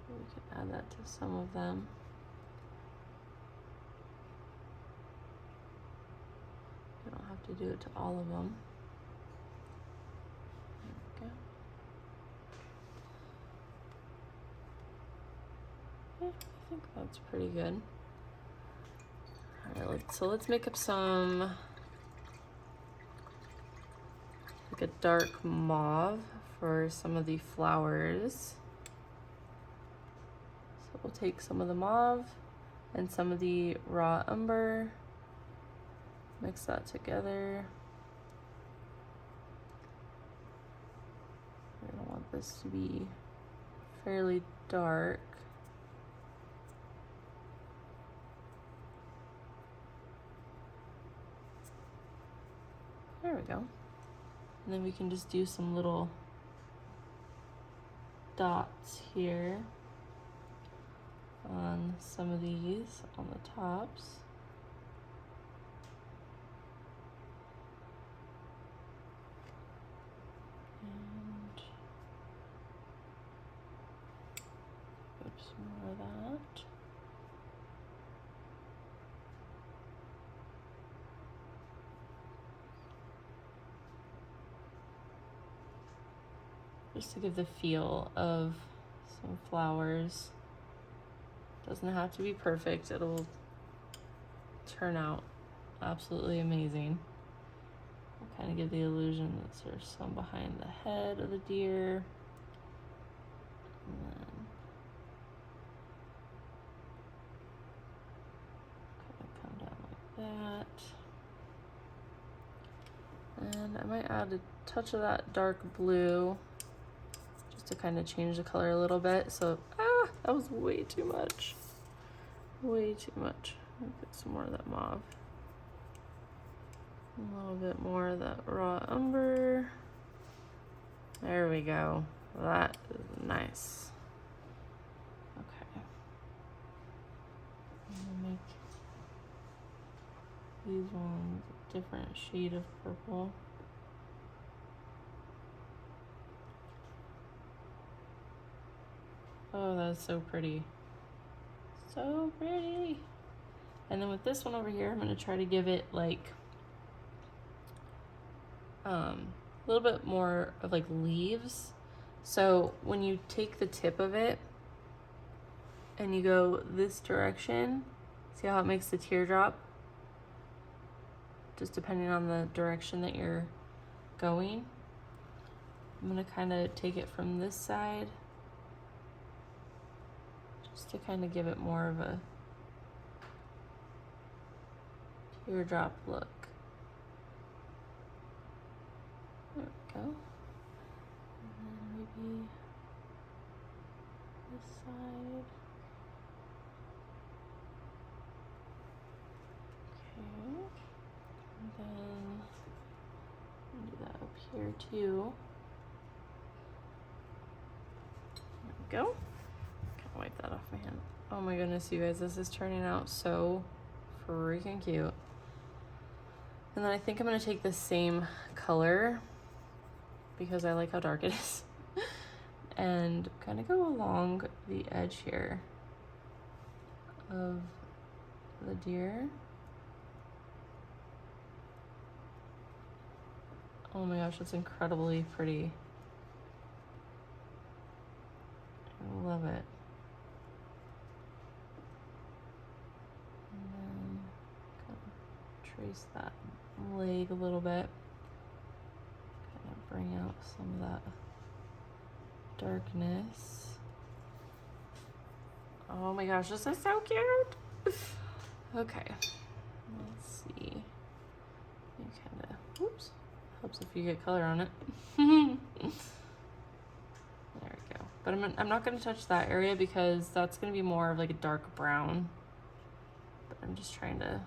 We can add that to some of them. You don't have to do it to all of them. Yeah, I think that's pretty good. All right, so let's make up some, like a dark mauve for some of the flowers. So we'll take some of the mauve and some of the raw umber, mix that together. We're gonna want this to be fairly dark. There we go. And then we can just do some little dots here on some of these on the tops. And put some more of that. Just to give the feel of some flowers. Doesn't have to be perfect, it'll turn out absolutely amazing. I'll kind of give the illusion that there's some behind the head of the deer. And then kind of come down like that. And I might add a touch of that dark blue to kind of change the color a little bit. So, that was way too much. Way too much. I'll put some more of that mauve. A little bit more of that raw umber. There we go. That is nice. Okay. I'm gonna make these ones a different shade of purple. Oh, that's so pretty. So pretty. And then with this one over here, I'm going to try to give it like a little bit more of like leaves. So when you take the tip of it and you go this direction, see how it makes the teardrop? Just depending on the direction that you're going. I'm going to kind of take it from this side, just to kind of give it more of a teardrop look. go. And then maybe this side. Okay. And then do that up here too. There we go. Can't wipe that off my hand. Oh my goodness, you guys, this is turning out so freaking cute. And then I think I'm gonna take the same color because I like how dark it is and kind of go along the edge here of the deer. Oh my gosh, it's incredibly pretty. I love it. And then kind of trace that leg a little bit. Kind of bring out some of that darkness. Oh my gosh, this is so cute. Okay, let's see. You kind of, whoops, helps if you get color on it. There we go. But I'm not going to touch that area because that's going to be more of like a dark brown. But I'm just trying to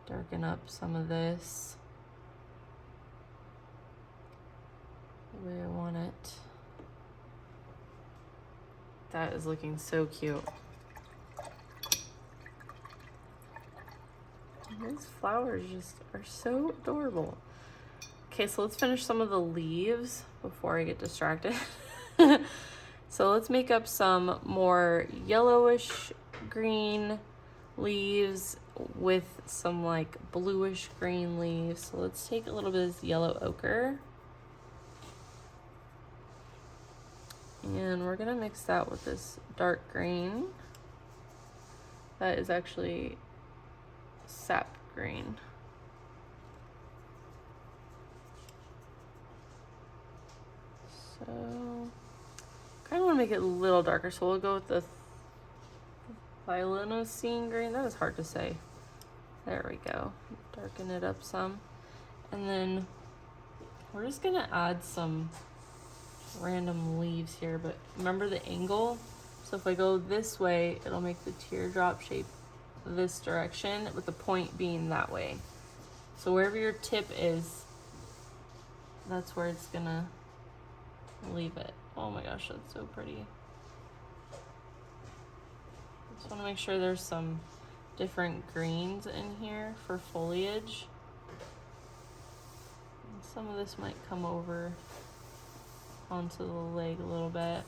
darken up some of this the way I want it. That is looking so cute. These flowers just are so adorable. Okay, so let's finish some of the leaves before I get distracted. So let's make up some more yellowish green leaves with some like bluish green leaves. So let's take a little bit of this yellow ochre. And we're gonna mix that with this dark green. That is actually sap green. So kind of want to make it a little darker, so we'll go with the violinocene green. That is hard to say. There we go. Darken it up some. And then we're just gonna add some random leaves here, but remember the angle. So if I go this way, it'll make the teardrop shape this direction with the point being that way. So wherever your tip is, that's where it's gonna leave it. Oh my gosh, that's so pretty. Just want to make sure there's some different greens in here for foliage. And some of this might come over onto the leg a little bit,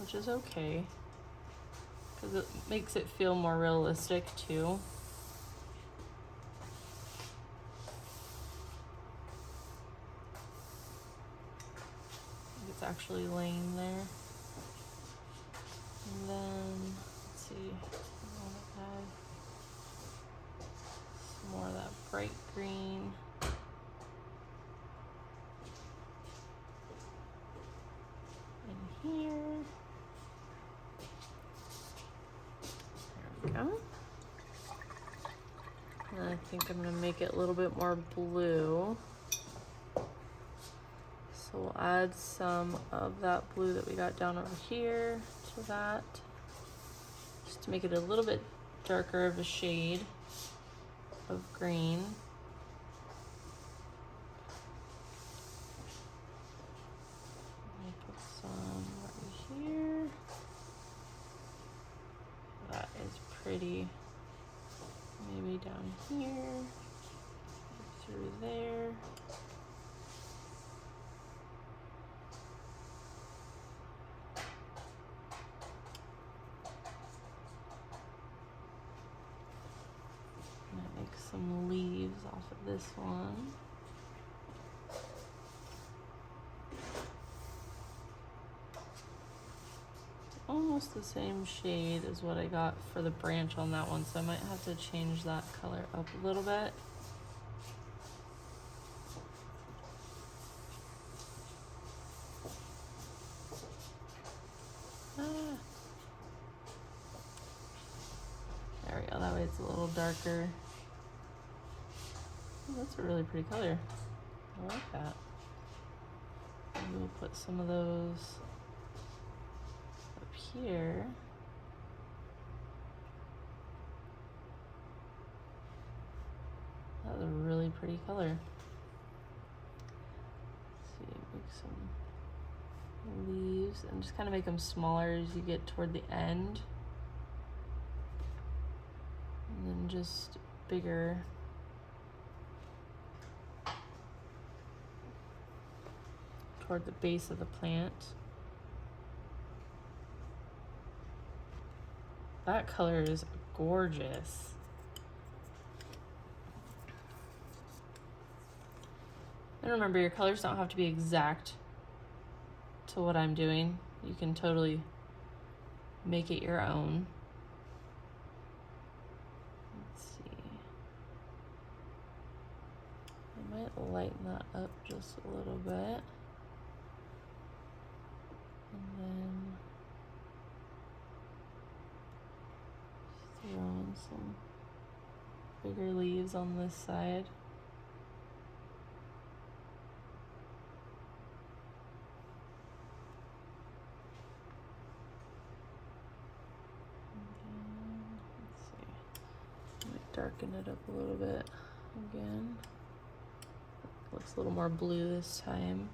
which is okay because it makes it feel more realistic too. It's actually laying there. And then let's see, I want to add some more of that bright green. In here. There we go. And I think I'm going to make it a little bit more blue. So we'll add some of that blue that we got down over here to that, just to make it a little bit darker of a shade of green. Put some right here. That is pretty. Maybe down here, through there. Make some leaves off of this one. It's almost the same shade as what I got for the branch on that one, so I might have to change that color up a little bit. There we go, that way it's a little darker. Oh, that's a really pretty color. I like that. Maybe we'll put some of those up here. That was a really pretty color. Let's see, make some leaves and just kind of make them smaller as you get toward the end. And then just bigger toward the base of the plant. That color is gorgeous. And remember, your colors don't have to be exact to what I'm doing. You can totally make it your own. Let's see. I might lighten that up just a little bit. And then throw in some bigger leaves on this side. Let's see. Might darken it up a little bit again. Looks a little more blue this time.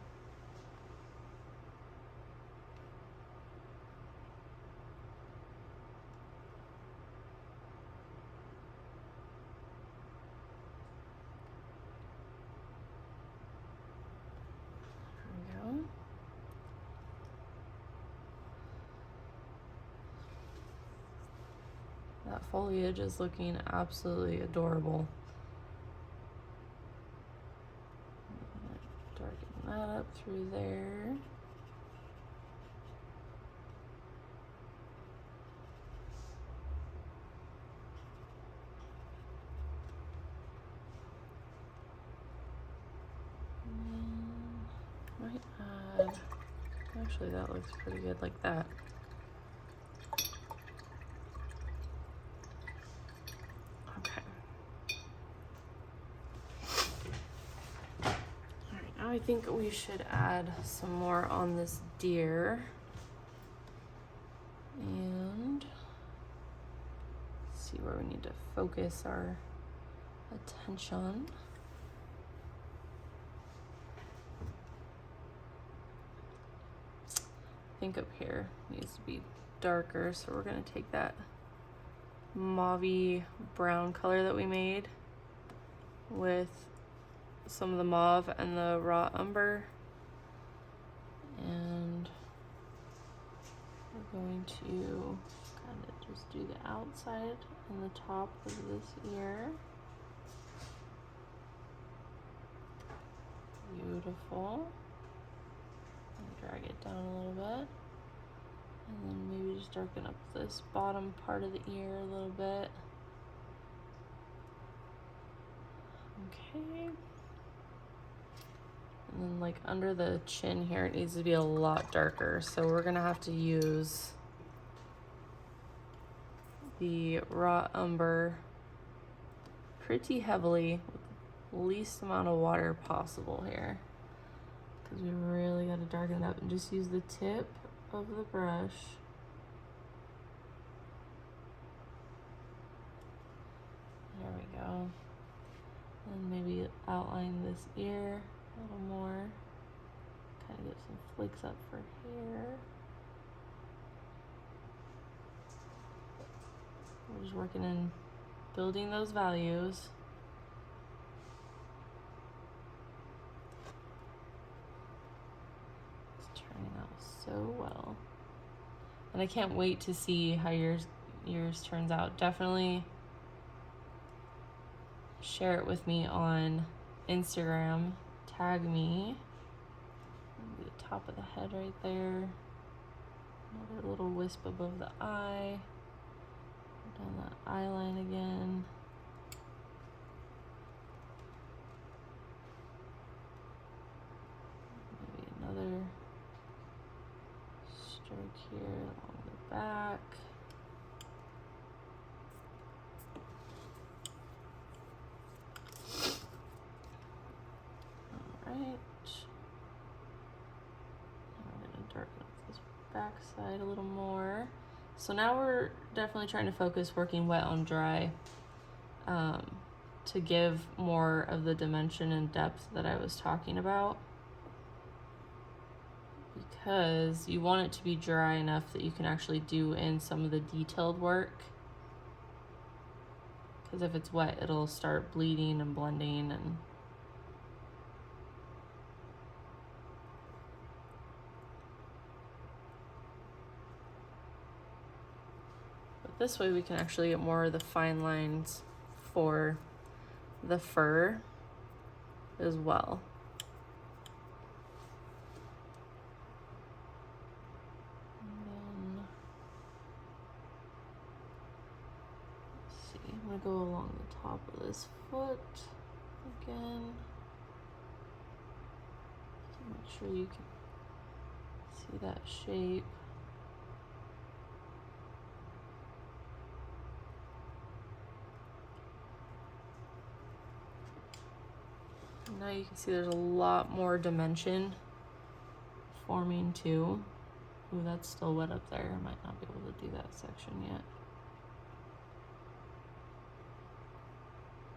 That foliage is looking absolutely adorable. Darken that up through there. Might add, actually that looks pretty good like that. I think we should add some more on this deer. And see where we need to focus our attention. I think up here needs to be darker, so we're gonna take that mauve-y brown color that we made with some of the mauve and the raw umber, and we're going to kind of just do the outside and the top of this ear. Beautiful. And drag it down a little bit, and then maybe just darken up this bottom part of the ear a little bit. Okay. And then like under the chin here, it needs to be a lot darker. So we're gonna have to use the raw umber pretty heavily with the least amount of water possible here. Because we really gotta darken it up, and just use the tip of the brush. There we go. And maybe outline this ear a little more. Kind of get some flakes up for hair. We're just working in building those values. It's turning out so well. And I can't wait to see how yours turns out. Definitely share it with me on Instagram. Tag me. Maybe the top of the head right there. Another little wisp above the eye. Down that eye line again. Maybe another stroke here along the back. All I'm gonna darken up this back side a little more. So now we're definitely trying to focus working wet on dry to give more of the dimension and depth that I was talking about. Because you want it to be dry enough that you can actually do in some of the detailed work. Because if it's wet, it'll start bleeding and blending and this way we can actually get more of the fine lines for the fur as well. And then, let's see, I'm gonna go along the top of this foot again. So make sure you can see that shape. Now you can see there's a lot more dimension forming too. Ooh, that's still wet up there. I might not be able to do that section yet.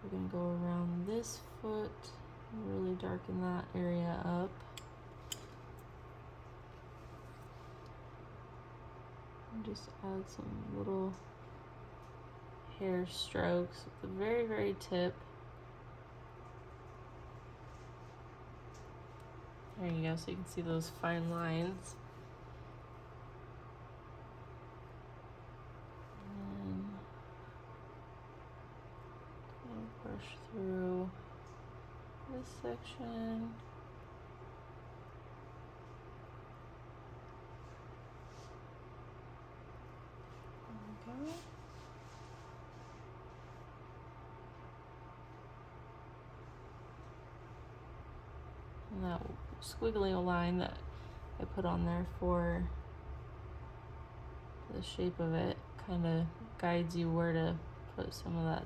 We're gonna go around this foot and really darken that area up. And just add some little hair strokes at the very, very tip. There you go, so you can see those fine lines. And then push through this section. There we go. And that squiggly line that I put on there for the shape of it kind of guides you where to put some of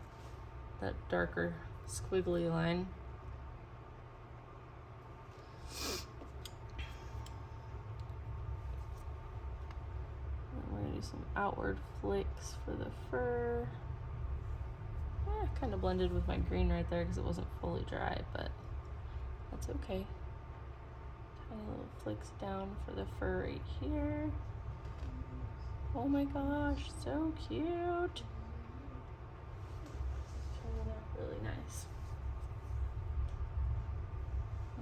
that darker squiggly line. And we're gonna do some outward flicks for the fur. Kind of blended with my green right there because it wasn't fully dry, but that's okay. Tiny little flicks down for the fur right here. Oh my gosh, so cute. Turning out really nice.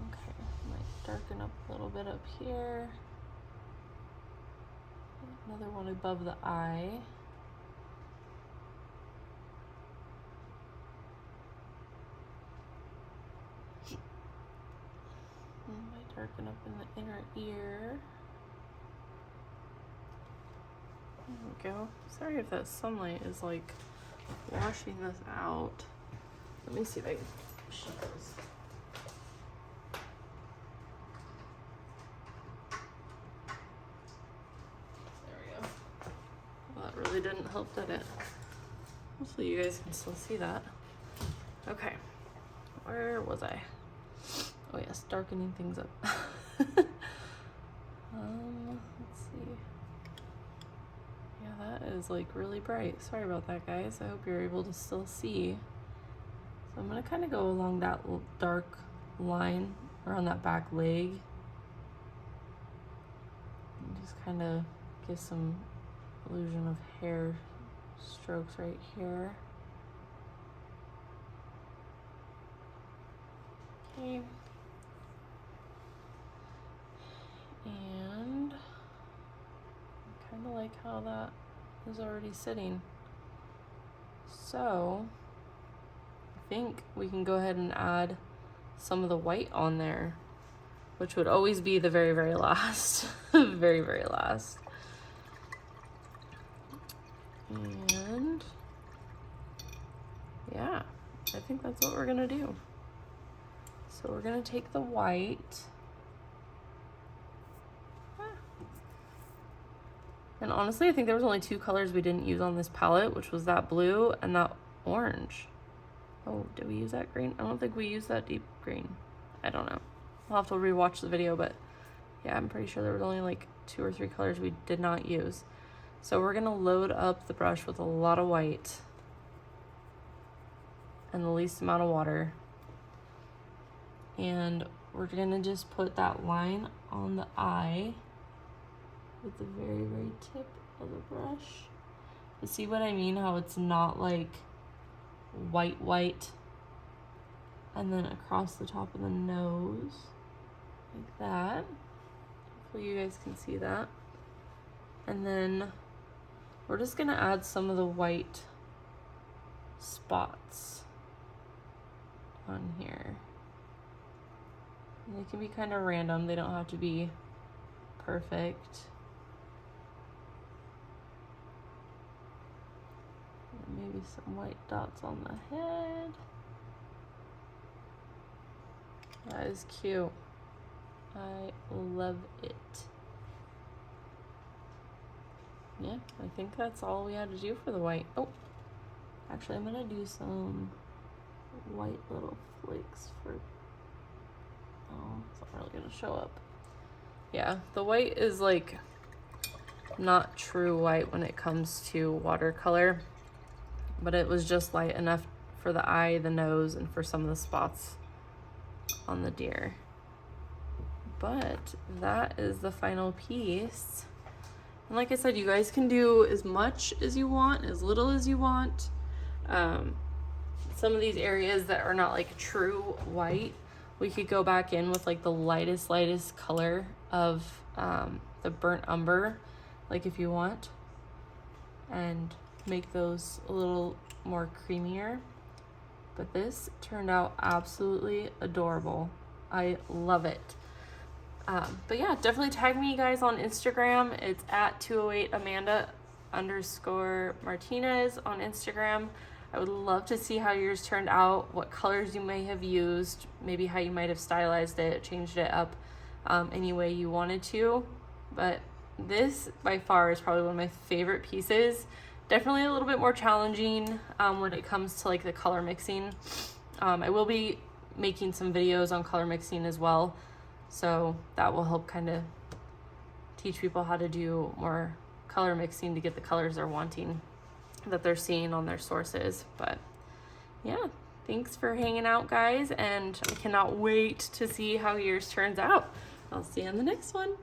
Okay, might darken up a little bit up here. Another one above the eye. Might darken up in the inner ear. There we go. Sorry if that sunlight is like washing this out. Let me see if I can shift this. There we go. Well, that really didn't help, did it? Hopefully you guys can still see that. Okay, where was I? Oh yes, darkening things up. Let's see. Yeah, that is like really bright. Sorry about that, guys. I hope you're able to still see. So I'm gonna kind of go along that little dark line around that back leg. And just kind of give some illusion of hair strokes right here. Okay. And I kind of like how that is already sitting. So I think we can go ahead and add some of the white on there, which would always be the very, very last. Very, very last. And yeah, I think that's what we're gonna do. So we're gonna take the white. And honestly, I think there was only two colors we didn't use on this palette, which was that blue and that orange. Oh, did we use that green? I don't think we used that deep green. I don't know. I'll have to rewatch the video, but yeah, I'm pretty sure there was only like 2 or 3 colors we did not use. So we're gonna load up the brush with a lot of white and the least amount of water. And we're gonna just put that line on the eye with the very, very tip of the brush. But see what I mean? How it's not like white. And then across the top of the nose, like that. Hopefully you guys can see that. And then we're just gonna add some of the white spots on here. And they can be kind of random, they don't have to be perfect. And maybe some white dots on the head. That is cute. I love it. Yeah, I think that's all we had to do for the white. Oh, actually, I'm gonna do some white little flakes for, oh, it's not really gonna show up. Yeah, the white is like not true white when it comes to watercolor, but it was just light enough for the eye, the nose, and for some of the spots on the deer. But that is the final piece. And like I said, you guys can do as much as you want, as little as you want. Some of these areas that are not like true white, we could go back in with like the lightest color of the burnt umber, like if you want, and make those a little more creamier. But this turned out absolutely adorable. I love it. But yeah, definitely tag me guys on Instagram. It's at 208Amanda_Martinez on Instagram. I would love to see how yours turned out, what colors you may have used, maybe how you might have stylized it, changed it up any way you wanted to. But this by far is probably one of my favorite pieces. Definitely a little bit more challenging when it comes to like the color mixing. I will be making some videos on color mixing as well, so that will help kind of teach people how to do more color mixing to get the colors they're wanting, that they're seeing on their sources. But yeah, thanks for hanging out guys, and I cannot wait to see how yours turns out. I'll see you on the next one.